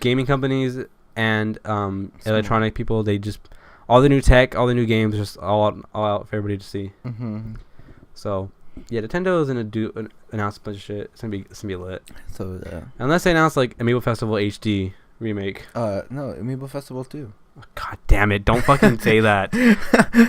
Gaming companies and electronic people, they just all the new tech, all the new games, just all out for everybody to see. Mm-hmm. So yeah, Nintendo is gonna announce a bunch of shit. It's gonna be lit. So Unless they announce like Amiibo Festival HD remake. no, Amiibo Festival too. God damn it! Don't fucking say that.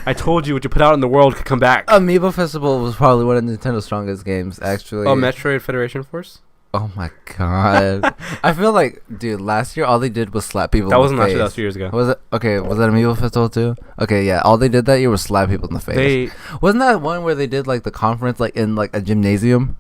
I told you what you put out in the world could come back. Amiibo Festival was probably one of Nintendo's strongest games, actually. Oh, Metroid Federation Force. Oh my god! I feel like, dude, last year all they did was slap people. That in wasn't the last face. year. That was 2 years ago. Was it okay? Was that Amiibo Festival too? Okay, yeah. All they did that year was slap people in the face. Wasn't that one where they did like the conference like in like a gymnasium?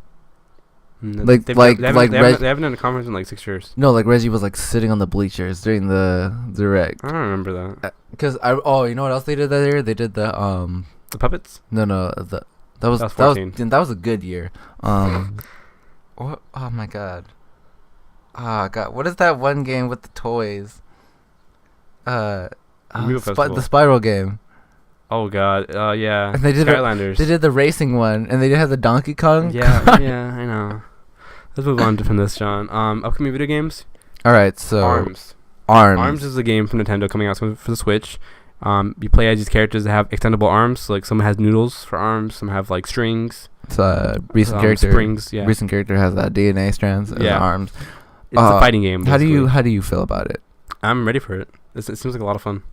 They haven't done a conference in like 6 years. No, like Reggie was like sitting on the bleachers during the direct. I don't remember that. Cause you know what else they did that year? They did the puppets. No, that was 14. that was a good year. What? Oh my god. Oh god, what is that one game with the toys? The Spiral game. Oh god, yeah. And they did Skylanders. They did the racing one, and they did have the Donkey Kong. Yeah, I know. Let's move on from this, John. Upcoming video games. All right, so Arms. Arms. Arms is a game from Nintendo coming out for the Switch. You play as these characters that have extendable arms. So, like some has noodles for arms, some have like strings. It's a recent character. Springs. Yeah. Recent character has DNA strands in the arms. It's a fighting game. Basically. How do you feel about it? I'm ready for it. It seems like a lot of fun.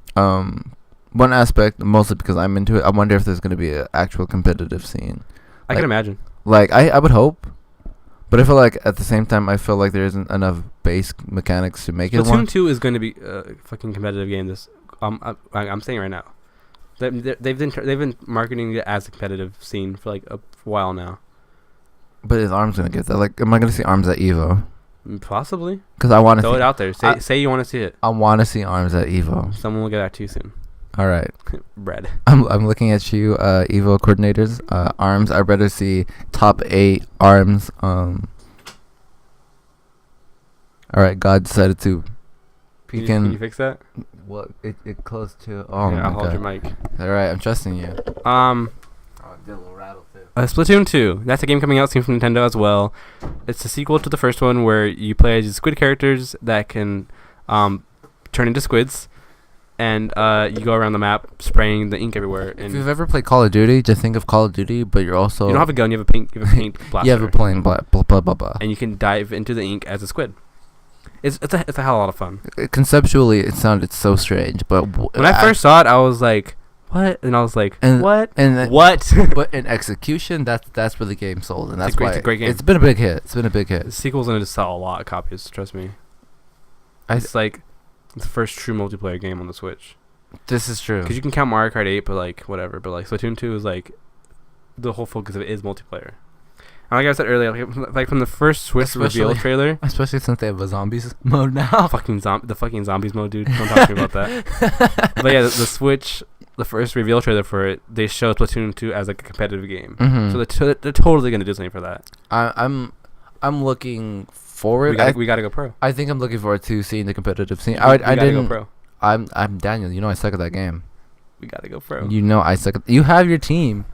One aspect, mostly because I'm into it, I wonder if there's going to be an actual competitive scene. I can imagine. Like, I would hope. But I feel like, at the same time, I feel like there isn't enough base mechanics to make it one. Splatoon 2 is going to be a fucking competitive game. I'm saying right now. They've been marketing it as a competitive scene for like a while now. But is Arms going to get that? Like, am I going to see Arms at EVO? Possibly. Because I want to throw it out there. Say you want to see it. I want to see Arms at EVO. Someone will get that to you soon. All right. Bread. I'm looking at you, EVO coordinators. Arms. I'd rather see top 8 Arms. All right. God decided to. Can you fix that? Well, it closed to. Oh my I'll hold god. your mic. All right. I'm trusting you. Oh, did a little rattle too. Splatoon 2. That's a game coming out soon from Nintendo as well. It's a sequel to the first one where you play as squid characters that can turn into squids. And you go around the map spraying the ink everywhere. And if you've ever played Call of Duty, just think of Call of Duty, but you're also... You don't have a gun, you have a paint blaster. You have a plane, blah, blah, blah, blah. And you can dive into the ink as a squid. It's a hell of a lot of fun. Conceptually, it sounded so strange, but... when I first saw it, I was like, what? And I was like, what? And what? But in execution, that's where the game sold, and that's why it's a great game. It's been a big hit. The sequel's going to sell a lot of copies, trust me. It's like the first true multiplayer game on the Switch. This is true. Because you can count Mario Kart 8, but like, whatever. But like, Splatoon 2 is like, the whole focus of it is multiplayer. And like I said earlier, like from the first Swiss reveal trailer. Especially since they have a zombies mode now. The fucking zombies mode, dude. Don't talk to me about that. But yeah, the Switch, the first reveal trailer for it, they show Splatoon 2 as like a competitive game. Mm-hmm. So they're totally going to do something for that. I'm looking forward. We gotta go pro. I think I'm looking forward to seeing the competitive scene. I didn't go pro. I'm Daniel. You know I suck at that game. We gotta go pro. You know I suck at. You have your team.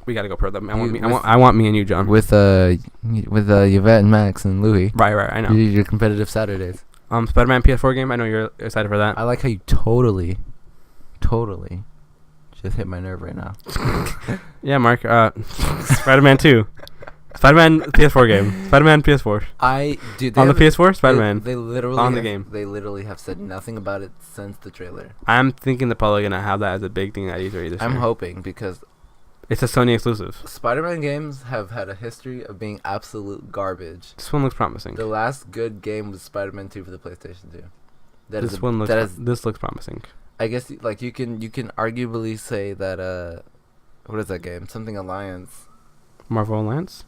We gotta go pro. I want me and you, John. With Yvette and Max and Louis. Right. I know. Your competitive Saturdays. Spider-Man PS4 game. I know you're excited for that. I like how you totally, just hit my nerve right now. Yeah, Mark. Spider-Man 2. Spider-Man PS4 game. Spider-Man PS4. On the PS4, Spider-Man. They literally on the game. They literally have said nothing about it since the trailer. I'm thinking they're probably gonna have that as a big thing at E3 this year. I'm hoping because it's a Sony exclusive. Spider-Man games have had a history of being absolute garbage. This one looks promising. The last good game was Spider-Man 2 for the PlayStation 2. This looks promising. I guess like you can arguably say that what is that game? Something Alliance. Marvel Alliance?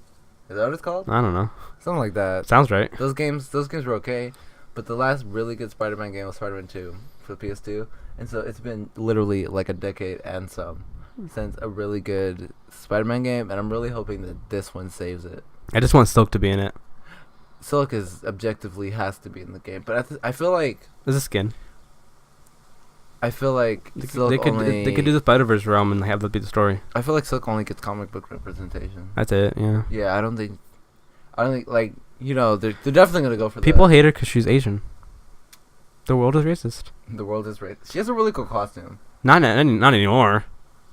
Is that what it's called? I don't know. Something like that. Sounds right. Those games were okay, but the last really good Spider-Man game was Spider-Man 2 for the PS2, and so it's been literally like a decade and some since a really good Spider-Man game, and I'm really hoping that this one saves it. I just want Silk to be in it. Silk objectively has to be in the game, but I feel like there's a skin. I feel like they could do the Spider-Verse realm and have that be the story. I feel like Silk only gets comic book representation. That's it. Yeah. Yeah, I don't think like they're definitely gonna go for people hate her because she's Asian. The world is racist. The world is racist. She has a really cool costume. Not anymore.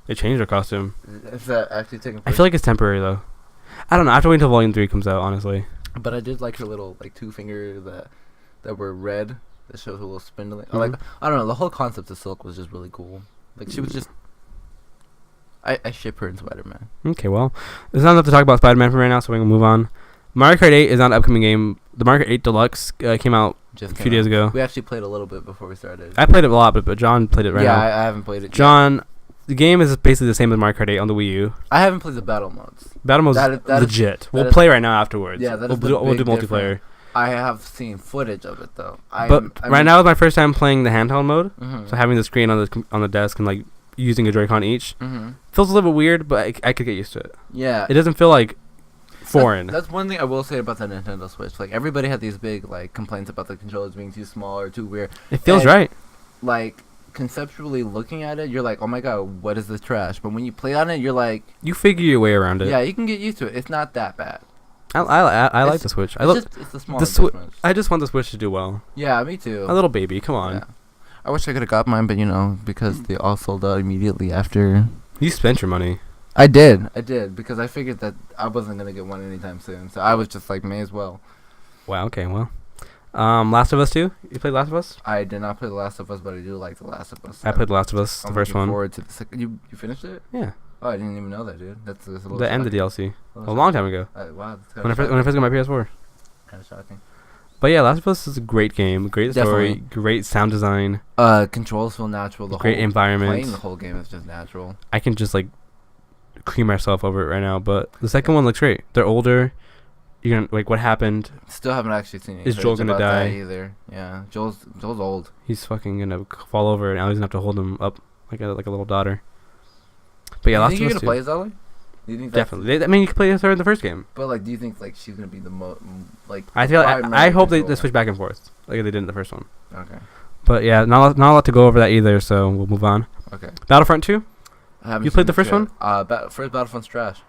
They changed her costume. Is that actually taking I place? feel like it's temporary though. I don't know. I have to wait until Volume 3 comes out. Honestly. But I did like her little like 2 fingers that were red. That shows a little spindling. Mm-hmm. Like I don't know. The whole concept of Silk was just really cool. Like she was just. I ship her in Spider-Man. Okay, well, there's not enough to talk about Spider-Man for right now, so we're gonna move on. Mario Kart 8 is not an upcoming game. The Mario Kart 8 Deluxe came out Just a few days ago. We actually played a little bit before we started. I played it a lot, but John played it right now. I haven't played it. John, the game is basically the same as Mario Kart 8 on the Wii U. I haven't played the battle modes. Battle mode's That is- legit. We'll is- play right now afterwards. Yeah, that we'll is the do big multiplayer. I have seen footage of it though. Right now is my first time playing the handheld mode. Mm-hmm. So having the screen on the desk and like using a Joy-Con each feels a little bit weird, but I could get used to it. Yeah, It doesn't feel like foreign. That's one thing I will say about the Nintendo Switch. Like everybody had these big like complaints about the controllers being too small or too weird. It feels and, right. Like conceptually looking at it, you're like, oh my god, what is this trash? But when you play on it, you're like, You figure your way around it. yeah, you can get used to it. It's not that bad. I like It's- the Switch. It's the small the Swi- adjustments. I just want the Switch to do well. Yeah, me too. A little baby, come on. Yeah. I wish I could have got mine, but because they all sold out immediately after. You spent your money. I did, because I figured that I wasn't gonna get one anytime soon. So I was just like, may as well. Wow. Okay. Well, Last of Us 2. You played Last of Us? I did not play The Last of Us, but I do like The Last of Us. I played The Last of Us, the I'm first looking one. forward to the second. You finished it? Yeah. Oh, I didn't even know that, dude. That's a little. The end of the shocking. DLC. A long time ago. Wow, that's When I first got my PS4. kind of shocking. But yeah, Last of Us is a great game. Great story. Definitely. Great sound design. Controls feel natural. The Great whole environment. Playing the whole game is just natural. I can just like cream myself over it right now. But the second one looks great. They're older. You're gonna like what happened. Still haven't actually seen it. Is Joel gonna die? Either? Yeah, Joel's old. He's fucking gonna fall over, and now he's gonna have to hold him up like a little daughter. But yeah, Do Last you of think Us you're 2. gonna play as Ellie? Do you think that's- Definitely. I mean, you can play as her in the first game. But like, do you think like she's gonna be the like? I the feel. primary I hope they controller? switch back and forth like they did in the first one. Okay. But yeah, not a lot to go over that either. So we'll move on. Okay. Battlefront 2. I haven't You played seen the first it one? yet. First Battlefront's trash.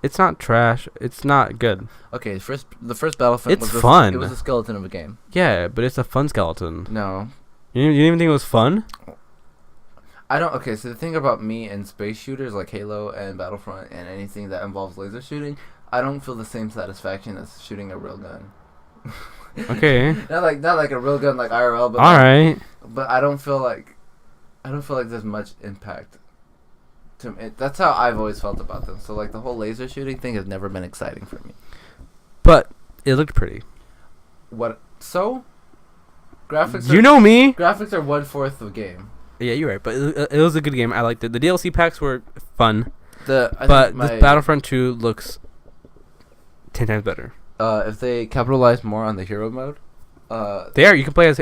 It's not trash. It's not good. Okay, the first Battlefront. It's was fun. It was a skeleton of a game. Yeah, but it's a fun skeleton. No, You didn't even think it was fun? I don't. Okay, so the thing about me and space shooters like Halo and Battlefront and anything that involves laser shooting, I don't feel the same satisfaction as shooting a real gun. Okay. not like a real gun like IRL, but All right. But I don't feel like there's much impact. To me. That's how I've always felt about them. So like the whole laser shooting thing has never been exciting for me. But it looked pretty. What? So graphics. You know me. Graphics are 1/4 of the game. Yeah, you're right. But it was a good game. I liked it. The DLC packs were fun. I But think this Battlefront 2 looks 10 times better. if they capitalize more on the hero mode, There, you can play as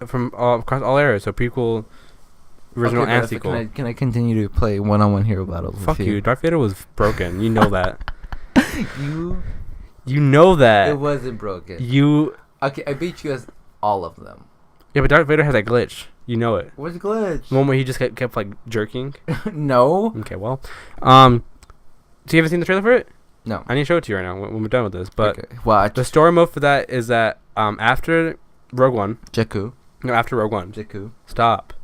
from across all eras. So prequel, original, okay, and but sequel. Can I continue to play one-on-one hero battles? Fuck with you. Darth Vader was broken. You know that. You. You know that. It wasn't broken. You. Okay, I beat you as all of them. Yeah, but Darth Vader has that glitch. You know it. What's glitch? The one where he just kept like jerking. No. Okay, well, so you haven't seen the trailer for it? No. I need to show it to you right now when we're done with this. But Okay. Well, the story mode for that is that after Rogue One. Jakku. No, after Rogue One. Jakku. Stop.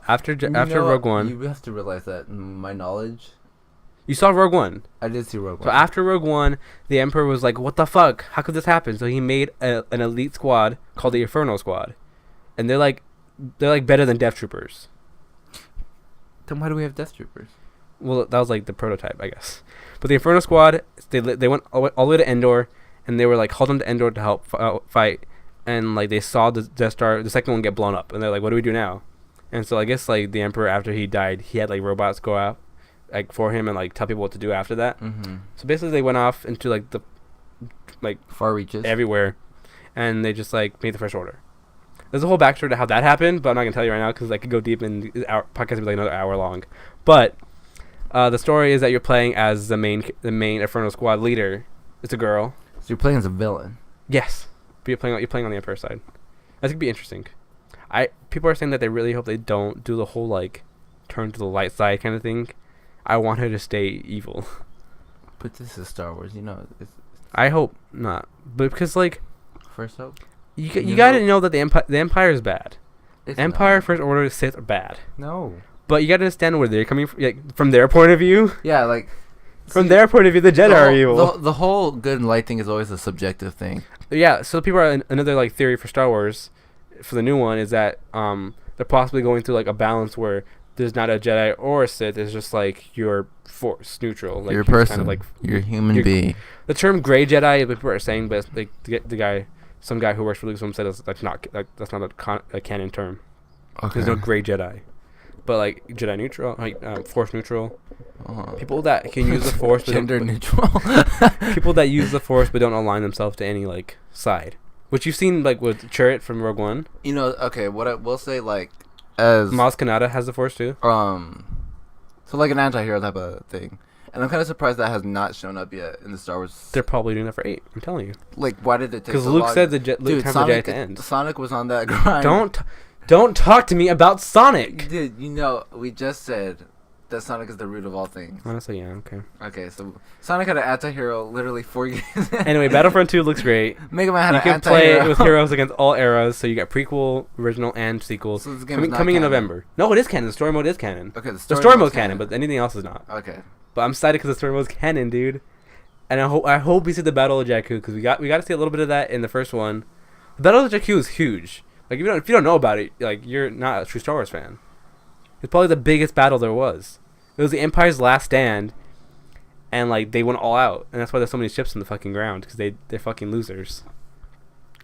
After You Rogue One. You have to realize that my knowledge. You saw Rogue One. I did see Rogue One. So after Rogue One, the Emperor was like, "What the fuck? How could this happen?" So he made an elite squad called the Inferno Squad, and they're like better than Death Troopers. Then why do we have Death Troopers? Well, that was like the prototype, I guess. But the Inferno Squad, they went all the way to Endor, and they were like called into Endor to help fight, and like they saw the Death Star, the second one, get blown up, and they're like, "What do we do now?" And so I guess like the Emperor, after he died, he had like robots go out like for him and like tell people what to do after that. Mm-hmm. So basically, they went off into like the Far reaches. everywhere, and they just like made the First Order. There's a whole backstory to how that happened, but I'm not gonna tell you right now because I could go deep, and our podcast would be like another hour long. But the story is that you're playing as the main Inferno Squad leader. It's a girl. So you're playing as a villain. Yes, but you're playing on the Emperor side. I think it'd be interesting. People are saying that they really hope they don't do the whole like turn to the light side kind of thing. I want her to stay evil. But this is Star Wars, you know. It's I hope not, but because like first hope. You got to know that the Empire is bad. It's Empire, not. First Order, Sith are bad. No. But you got to understand where they're coming from. Like, from their point of view. Yeah, like. From their point of view, the Jedi are evil. The whole good and light thing is always a subjective thing. Yeah, so people are another like theory for Star Wars, for the new one, is that they're possibly going through like a balance where there's not a Jedi or a Sith. It's just like you're Force neutral. Like you're a person. Kind of like you're a human being. The term gray Jedi, people are saying, but like the guy, some guy who works for Lucasfilm said that's not a canon term. Okay. There's no gray Jedi, but like Jedi neutral, like Force neutral. People that can use the Force, but gender neutral. People that use the Force but don't align themselves to any like side, which you've seen like with Chirrut from Rogue One. You know, okay. What I will say, like, as Maz Kanata has the Force too. So like an anti-hero type of thing, and I'm kind of surprised that has not shown up yet in the Star Wars. They're probably doing that for 8. I'm telling you. Like, why did it take? Because so Luke long? said Luke time the Jedi to end. Sonic was on that grind. Don't talk to me about Sonic. Dude, you know, we just said that Sonic is the root of all things. Honestly, yeah, okay. Okay, so Sonic had an anti-hero literally 4 years. Anyway, Battlefront 2 looks great. Mega Man had you an can anti-hero. play with heroes against all eras, so you got prequel, original, and sequels. So this game is not coming in canon. November. No, it is canon. The story mode is canon. Okay, The story mode's canon, but anything else is not. Okay. But I'm excited because the story mode's canon, dude. And I hope we see the Battle of Jakku, because we got to see a little bit of that in the first one. The Battle of Jakku is huge. Like, if you don't know about it, like, you're not a true Star Wars fan. It's probably the biggest battle there was. It was the Empire's last stand, and like they went all out, and that's why there's so many ships in the fucking ground, because they're fucking losers.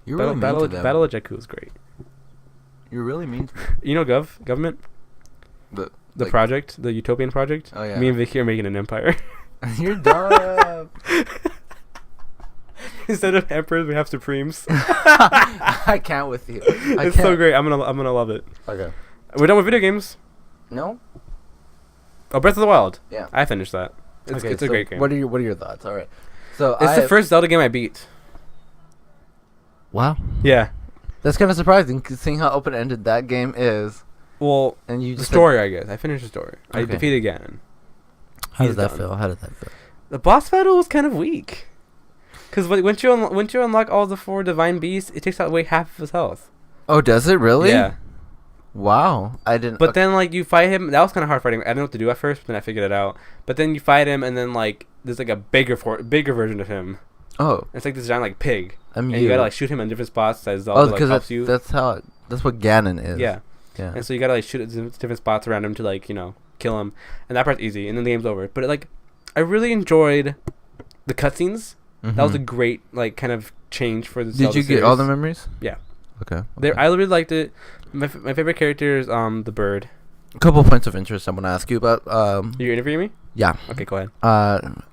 You're really mean to them. Battle of Jakku was great. You're really mean to them. You know, government, the like, project, the Utopian project. Oh yeah. Me and Vicky are making an empire. You're dumb. Instead of emperors, we have supremes. I can't with you. It's so great. I'm gonna love it. Okay. We're done with video games. No. Oh, Breath of the Wild. Yeah. I finished that. It's a great game. What are your thoughts? All right. So it's the first Zelda game I beat. Wow. Yeah. That's kind of surprising, seeing how open-ended that game is. Well, and you the just story, I guess. I finished the story. Okay. I defeated Ganon. How He's did that done. feel? How did that feel? The boss battle was kind of weak. Because once you unlock all the 4 divine beasts, it takes away half of his health. Oh, does it really? Yeah. Wow. I didn't. But then, like, you fight him. That was kind of hard fighting. I didn't know what to do at first, but then I figured it out. But then you fight him, and then, like, there's, like, a bigger version of him. Oh. It's like this giant, like, pig. And you gotta, like, shoot him in different spots as Zelda, like, helps you. That's what Ganon is. Yeah. Yeah. And so you gotta, like, shoot at different spots around him to, like, you know, kill him. And that part's easy, and then the game's over. But, like, I really enjoyed the cutscenes. Mm-hmm. That was a great, like, kind of change for the Zelda Did you series. get all the memories? Yeah. Okay. I really liked it. My favorite character is the bird. A couple points of interest I want to ask you about. You're interviewing me? Yeah. Okay, go ahead.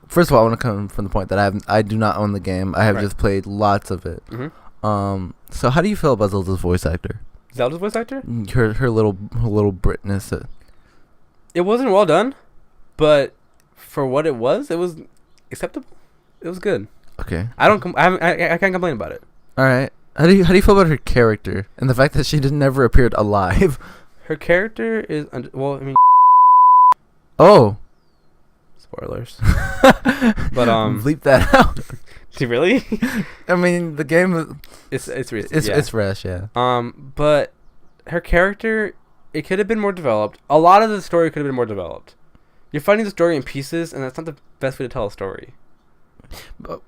First of all, I want to come from the point that I do not own the game. I have just played lots of it. Mm-hmm. So how do you feel about Zelda's voice actor? Zelda's voice actor? Her little Britness. It wasn't well done, but for what it was acceptable. It was good. Okay. I can't complain about it. All right. How do you feel about her character and the fact that she never appeared alive? Her character is well. I mean, oh, spoilers. But bleep that out. Really? I mean, the game. It's recent. It's fresh, yeah. But her character, it could have been more developed. A lot of the story could have been more developed. You're finding the story in pieces, and that's not the best way to tell a story. But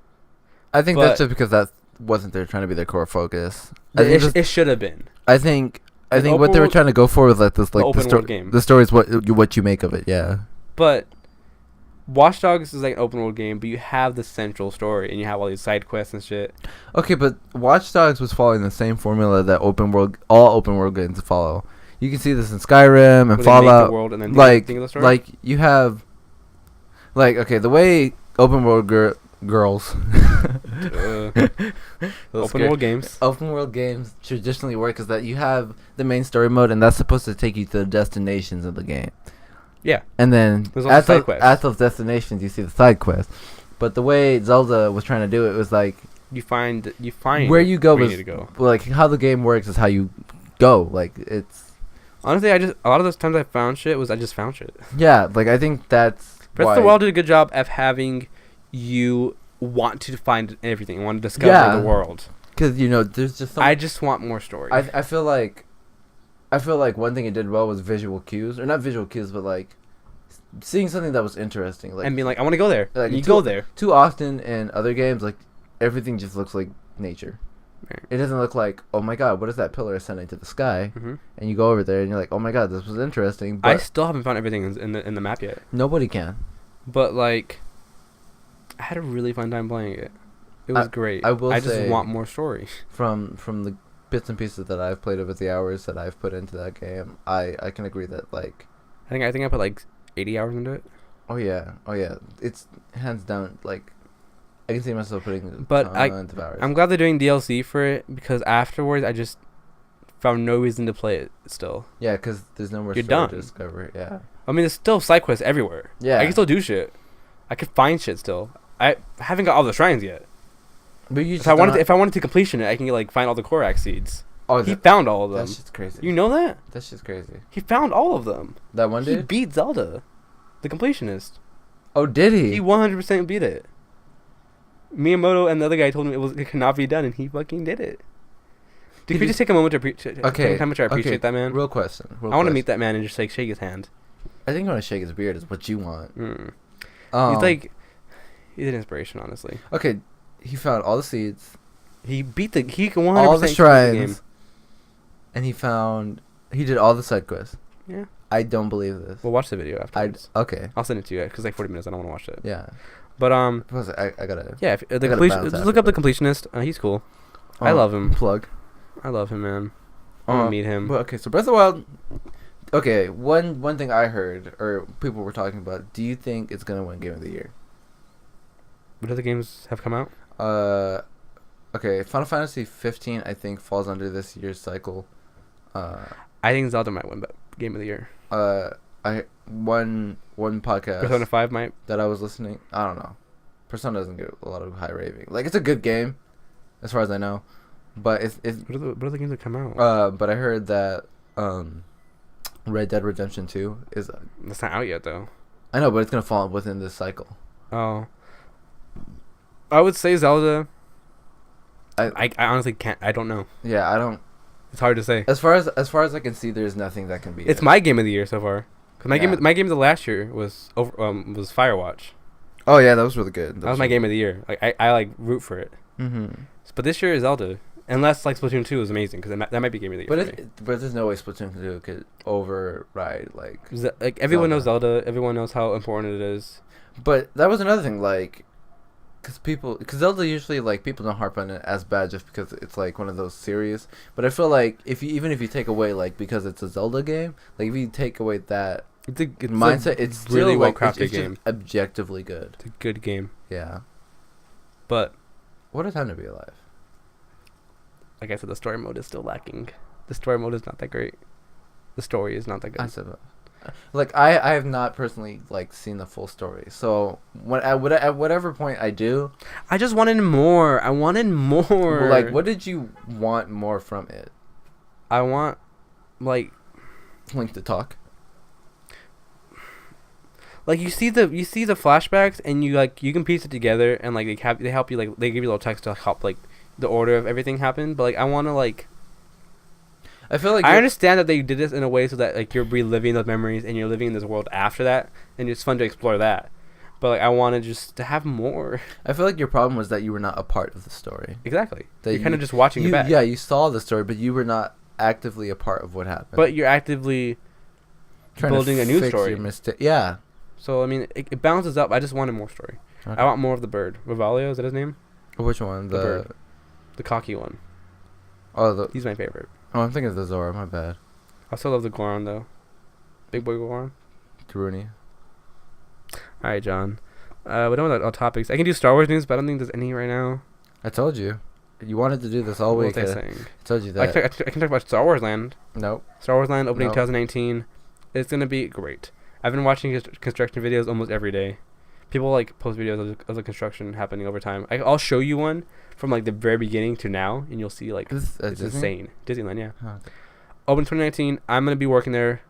I think that's just because that wasn't trying to be their core focus. It should have been. I think what they were trying to go for was like this, like the open world game. The story is what you make of it, yeah. But Watch Dogs is like an open world game, but you have the central story and you have all these side quests and shit. Okay, but Watch Dogs was following the same formula that all open world games follow. You can see this in Skyrim and Fallout. World and then like think of the story? Like you have, like, okay, the way open world girls. Open world games. Open world games traditionally work is that you have the main story mode, and that's supposed to take you to the destinations of the game. Yeah. And then at those destinations, you see the side quests. But the way Zelda was trying to do it was like you find where you go. You need to go. Like how the game works is how you go. Like it's honestly, a lot of those times I found shit I just found shit. Yeah, like I think that's Breath of the Wild did a good job of having you want to find everything, want to discover the world. Because there's just. I just want more story. I feel like one thing it did well was visual cues, or not visual cues, but like seeing something that was interesting, like and being like, I want to go there. like you go there. Too often in other games, like everything just looks like nature. Right. It doesn't look like, oh my god, what is that pillar ascending to the sky? Mm-hmm. And you go over there and you're like, oh my god, this was interesting. But I still haven't found everything in the map yet. Nobody can. But like, I had a really fun time playing it. It was great. I just want more story. From the bits and pieces that I've played over the hours that I've put into that game, I can agree that like. I think I put like 80 hours into it. Oh yeah. It's hands down like. I can see myself putting but tons of hours. I'm glad they're doing DLC for it because afterwards I just found no reason to play it still. Yeah, because there's no more You're story done. to discover. Yeah. I mean, there's still side quests everywhere. Yeah. I can still do shit. I could find shit still. I haven't got all the shrines yet. But you if I wanted to completion it, I can like find all the Korak seeds. Oh, he found all of them. That's just crazy. You know that? That's just crazy. He found all of them. That one He dude? beat Zelda, the completionist. Oh, did he? He 100% beat it. Miyamoto and the other guy told him it could not be done, and he fucking did it. Dude, can we just take a moment to appreciate? Okay. How much I appreciate that man. Real question. I want to meet that man and just like shake his hand. I think I want to shake his beard is what you want. He's an inspiration, honestly. Okay, he found all the seeds. He 100% all the the shrines. And he did all the side quests. Yeah. I don't believe this. We'll watch the video afterwards. Okay. I'll send it to you because like 40 minutes. I don't want to watch it. Yeah. But I gotta. Yeah, just look up the completionist. He's cool. I love him. Plug. I love him, man. I want to meet him. But okay, so Breath of the Wild. Okay, one thing I heard or people were talking about. Do you think it's gonna win Game of the Year? What other games have come out? Okay, Final Fantasy 15 I think falls under this year's cycle. I think Zelda might win Game of the Year. One podcast Persona 5 might. that I was listening. I don't know. Persona doesn't get a lot of high raving. Like, it's a good game, as far as I know, but it's What are the games that come out? But I heard that Red Dead Redemption 2 is. That's not out yet, though. I know, but it's gonna fall within this cycle. Oh. I would say Zelda. I honestly can't. I don't know. Yeah, I don't. It's hard to say. As far as I can see, there's nothing that can beat It's it. my game of the year so far. Cause my Yeah. game of the last year was was Firewatch. Oh yeah, that was really good. That was my game of the year. Like I like root for it. Mm-hmm. But this year is Zelda, unless like Splatoon 2 is amazing because that might be game of the year. But there's no way Splatoon 2 could override like. Like everyone knows Zelda. Everyone knows how important it is. But that was another thing, like, because Zelda usually like people don't harp on it as bad just because it's like one of those series. But I feel like even if you take away like because it's a Zelda game, like if you take away that It's a mindset, it's still really well like, crafted it's game. just objectively good. It's a good game. Yeah. But What a time to be alive. like I said, the story mode is still lacking. The story mode is not that great. The story is not that good. I said, like I have not personally like seen the full story. So at whatever point I do, I just wanted more. I wanted more. like, what did you want more from it? I want, like, Link to talk. Like you see the flashbacks and you can piece it together and like they help you, like they give you a little text to help like the order of everything happen. But like I want to like. I feel like I understand that they did this in a way so that like you're reliving those memories and you're living in this world after that, and it's fun to explore that. But like I wanted just to have more. I feel like your problem was that you were not a part of the story. Exactly. That you're kind of just watching it back. Yeah, you saw the story, but you were not actively a part of what happened. But you're actively building a new story. Your yeah. So I mean, it balances up. I just wanted more story. Okay. I want more of the bird. Rivalio, is that his name? Which one? The bird. The cocky one. Oh, he's my favorite. Oh, I'm thinking of the Zora. My bad. I still love the Goron though. Big boy Goron. Taruni. All right, John. We're done with our topics. I can do Star Wars news, but I don't think there's any right now. I told you. You wanted to do this all week. What was I saying? I told you that. I can talk about Star Wars Land. Nope. Star Wars Land opening 2019. It's gonna be great. I've been watching construction videos almost every day. People like post videos of the construction happening over time. I'll show you one from like the very beginning to now, and you'll see like it's insane. Disneyland, yeah. Oh, okay. Open 2019. I'm gonna be working there.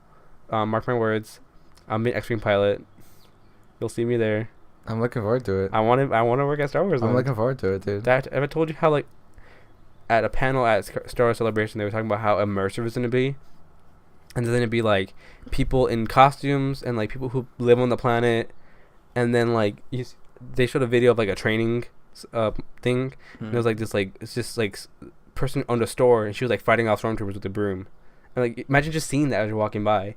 Mark my words. I'm an X-Wing pilot. You'll see me there. I'm looking forward to it. I want to work at Star Wars. I'm looking forward to it, dude. Have I told you how like at a panel at Star Wars Celebration, they were talking about how immersive it's gonna be, and then it'd be like people in costumes and like people who live on the planet, and then like they showed a video of like a training thing, and it was like this like it's just like person owned a store, and she was like fighting off stormtroopers with a broom, and like imagine just seeing that as you're walking by.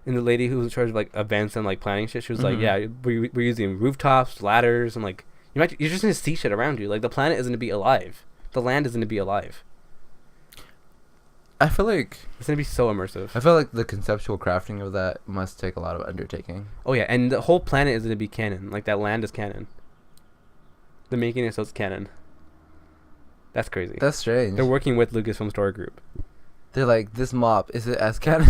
And the lady who was in charge of like events and like planning shit, she was like, yeah, we're using rooftops, ladders, and like you're just gonna see shit around you. Like the planet is gonna be alive, the land is gonna be alive. I feel like it's gonna be so immersive. I feel like the conceptual crafting of that must take a lot of undertaking. Oh yeah, and the whole planet is gonna be canon. Like that land is canon. They're making it so it's canon. That's crazy. That's strange. They're working with Lucasfilm Story Group. They're like, this mop, is it as canon?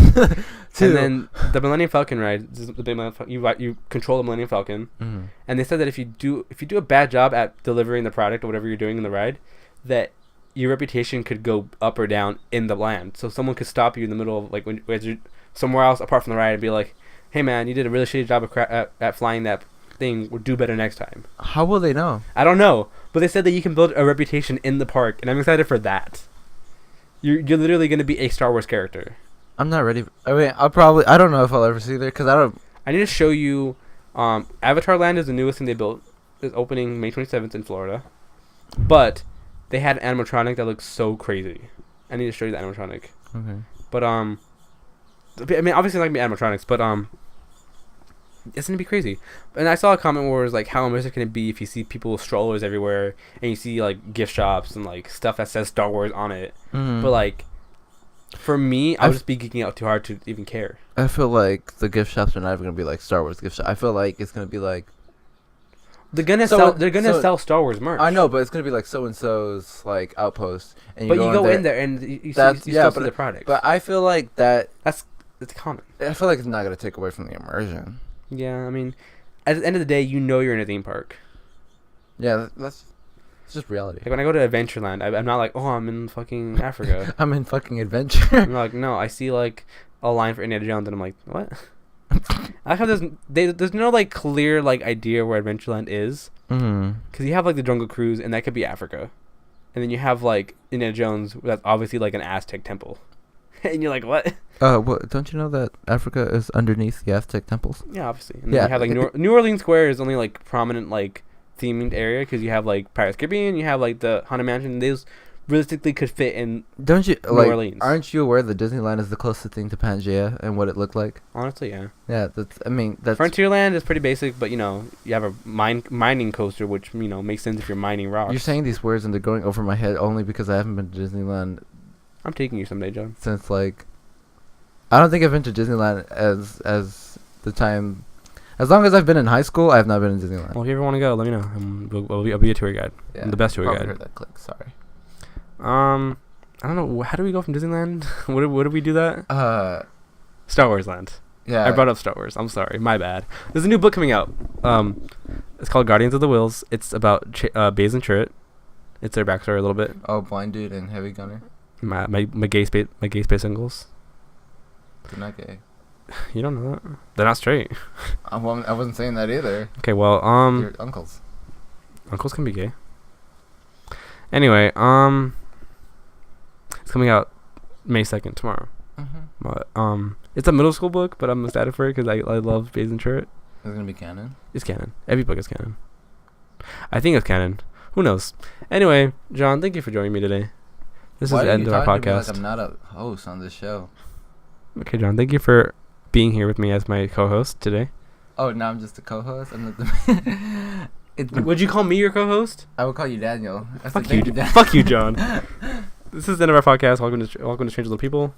And then the Millennium Falcon ride, you control the Millennium Falcon, and they said that if you do a bad job at delivering the product or whatever you're doing in the ride, that your reputation could go up or down in the land. So someone could stop you in the middle of like when you're somewhere else apart from the ride and be like, "Hey man, you did a really shitty job at flying that thing. We'll do better next time." How will they know? I don't know, but they said that you can build a reputation in the park, and I'm excited for that. You're literally going to be a Star Wars character. I'm not ready. I mean, I don't know if I'll ever see there because I need to show you. Avatar Land is the newest thing they built. It's opening May 27th in Florida, but they had an animatronic that looks so crazy. I need to show you the animatronic. Okay. But I mean, obviously it's not gonna be animatronics, but it's gonna be crazy. And I saw a comment where it was like, how immersive can it be if you see people with strollers everywhere and you see like gift shops and like stuff that says Star Wars on it. But like, for me, I would just be geeking out too hard to even care. I feel like the gift shops are not even gonna be like Star Wars gift shop. I feel like it's gonna be like they're gonna sell Star Wars merch. I know, but it's gonna be like so and so's like outpost, and you go in there and you still see the product. But I feel like it's common. I feel like it's not gonna take away from the immersion. Yeah, I mean, at the end of the day, you're in a theme park. Yeah, it's just reality. Like when I go to Adventureland, I'm not like, oh, I'm in fucking Africa. I'm in fucking adventure. I'm like, no, I see like a line for Indiana Jones, and I'm like, what? I like how there's no like clear like idea where Adventureland is, because you have like the Jungle Cruise, and that could be Africa, and then you have like Indiana Jones, that's obviously like an Aztec temple, and you're like, what? Well, don't you know that Africa is underneath the Aztec temples? Yeah, obviously. And then you have like New Orleans Square is only like prominent like themed area because you have like Pirates of the Caribbean, you have like the Haunted Mansion. Those realistically could fit in. Don't you New Orleans. Aren't you aware that Disneyland is the closest thing to Pangea and what it looked like? Honestly, yeah. Yeah, that's Frontierland is pretty basic, but you know you have a mining coaster, which you know makes sense if you're mining rocks. You're saying these words and they're going over my head only because I haven't been to Disneyland. I'm taking you someday, John. Since like, I don't think I've been to Disneyland as the time. As long as I've been in high school, I have not been in Disneyland. Well, if you ever want to go, let me know. I'll be a tour guide. Yeah, I'm the best tour guide. Heard that click. Sorry. I don't know. How do we go from Disneyland? What did we do that? Star Wars Land. Yeah. I brought up Star Wars. I'm sorry. My bad. There's a new book coming out. It's called Guardians of the Wills. It's about Baze and Chirrut. It's their backstory a little bit. Oh, Blind Dude and Heavy Gunner. My gay space uncles. They're not gay. You don't know that? They're not straight. I wasn't saying that either. Okay, well, Your uncles. Uncles can be gay. Anyway, it's coming out May 2nd, tomorrow. But, it's a middle school book, but I'm excited for it because I love Baze and Chirrut. Is it gonna be canon? It's canon. Every book is canon. I think it's canon. Who knows? Anyway, John, thank you for joining me today. This is the end of our podcast. Like I'm not a host on this show. Okay, John, thank you for being here with me as my co-host today. Oh, now I'm just a co-host? I'm not the Would you call me your co-host? I would call you Daniel. Fuck you, fuck you, John. This is the end of our podcast. Welcome to Strange Little People.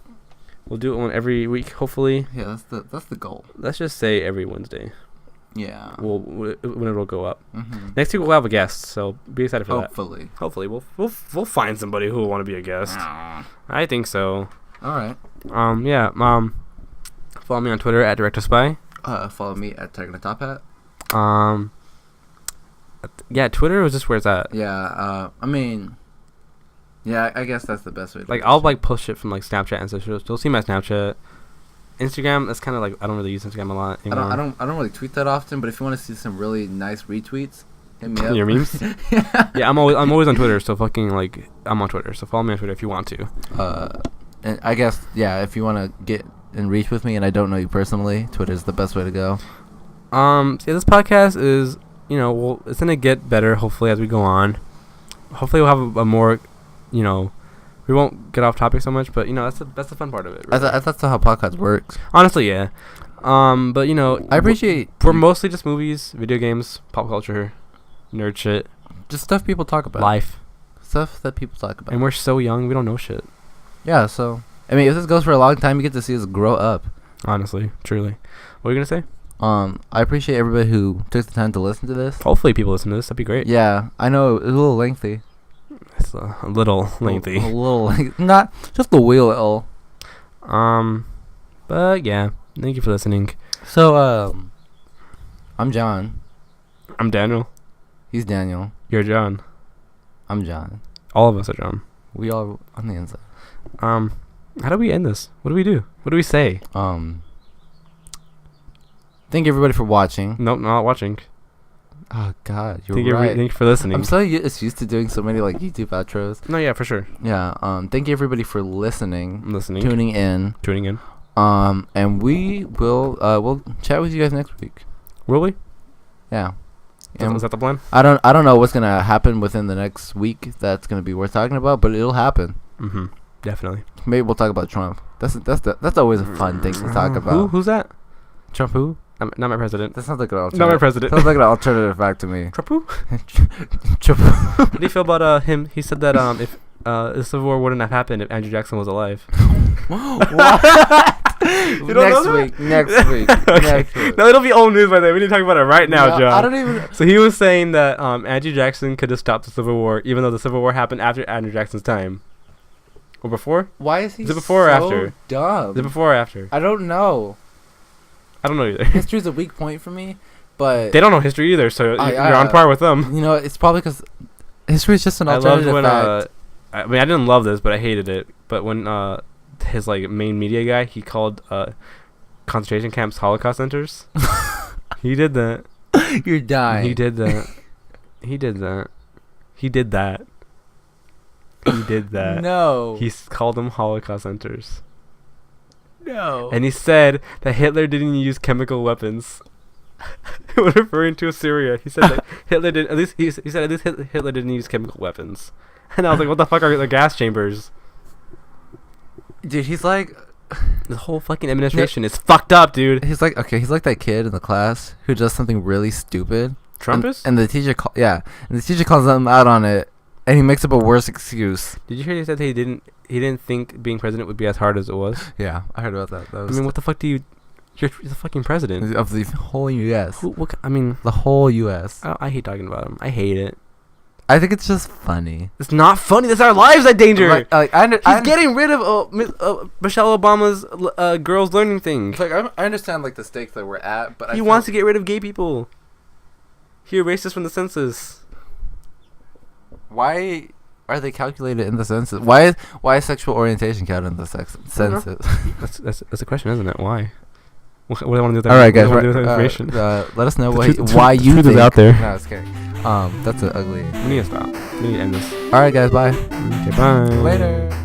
We'll do one every week, hopefully. Yeah, that's the goal. Let's just say every Wednesday. Yeah. When it'll go up. Next week we'll have a guest, so be excited for that. Hopefully we'll find somebody who will want to be a guest. I think so. All right. Yeah. Follow me on Twitter at DirectorSpy. Follow me at Tiger Top Hat. Yeah, Twitter was just where it's at. Yeah. I mean. Yeah, I guess that's the best way. I'll post shit from Snapchat and stuff. You'll see my Snapchat. Instagram, that's kind of I don't really use Instagram a lot anymore. I don't really tweet that often, but if you want to see some really nice retweets, Hit me up. Your memes? Yeah, I'm always on Twitter, so fucking like I'm on Twitter, so follow me on Twitter if you want to. And I guess if you want to get in reach with me and I don't know you personally, Twitter's the best way to go. This podcast is, it's gonna get better hopefully as we go on. Hopefully we'll have a more, we won't get off topic so much, but that's the fun part of it. Really. That's how podcast works. Honestly, yeah. But I appreciate we're mostly just movies, video games, pop culture, nerd shit, just stuff people talk about. Life. Stuff that people talk about. And we're so young, we don't know shit. Yeah, so I mean, if this goes for a long time, you get to see us grow up. Honestly, truly. What are you gonna say? I appreciate everybody who took the time to listen to this. Hopefully people listen to this. That'd be great. Yeah, I know it's a little lengthy. It's a little lengthy. A little not just the wheel. But yeah, thank you for listening. So I'm John. I'm Daniel. He's Daniel. You're John. I'm John. All of us are John. We all on the inside. How do we end this? What do we do? What do we say? Thank you everybody for watching. Nope, not watching. Oh God, you're right. Thank you for listening. I'm so used to doing so many like YouTube outros. No, yeah, for sure. Yeah. Thank you everybody for listening. Tuning in. And we will we'll chat with you guys next week. Will we? Yeah. Is that the plan? I don't know what's gonna happen within the next week that's gonna be worth talking about, but it'll happen. Mm-hmm. Definitely. Maybe we'll talk about Trump. That's always a fun thing to talk about. Who's that? Trump who? Not my president. That sounds like an alternative. Not my president. Sounds like an alternative fact to me. Trump who? Trump. What do you feel about him? He said that if the Civil War wouldn't have happened if Andrew Jackson was alive. What? Next week. Okay. No, it'll be old news by then. We need to talk about it right now, John. I don't even. So he was saying that Andrew Jackson could have stopped the Civil War, even though the Civil War happened after Andrew Jackson's time. Or before? Why is he Is it before or after? Dumb. Is it before or after? I don't know. I don't know either. History's a weak point for me, but they don't know history either, so you're on par with them. It's probably because history is just an alternative fact. I mean, I didn't love this, but I hated it. But when his main media guy, he called concentration camps Holocaust centers. He did that. You're dying. He did that. He did that. He did that. He did that. No. He called them Holocaust centers. No. And he said that Hitler didn't use chemical weapons. When referring to Syria, he said that Hitler did. At least he said at least Hitler didn't use chemical weapons. And I was like, what the fuck are the gas chambers? Dude, he's like, the whole fucking administration is fucked up, dude. He's like, okay, he's like that kid in the class who does something really stupid. Trump is? And the teacher, and the teacher calls them out on it, and he makes up a worse excuse. Did you hear he said he didn't think being president would be as hard as it was? Yeah, I heard about that. I mean, what the fuck do you? You're the fucking president of the whole U.S. The whole U.S. I hate talking about him. I hate it. I think it's just funny. It's not funny. That's our lives in danger. He's getting rid of Michelle Obama's girls learning thing. I understand the stakes that we're at, but he wants to get rid of gay people. He erased us from the census. Why are they calculated in the census? Why is sexual orientation counted in the census? That's a question, isn't it? Why? What do I want to do with that? All right, guys. Information? Let us know why you think. Is out there. No, it's kidding. That's an ugly. We need to stop. We need to end this. All right, guys. Bye. Okay, bye. Later.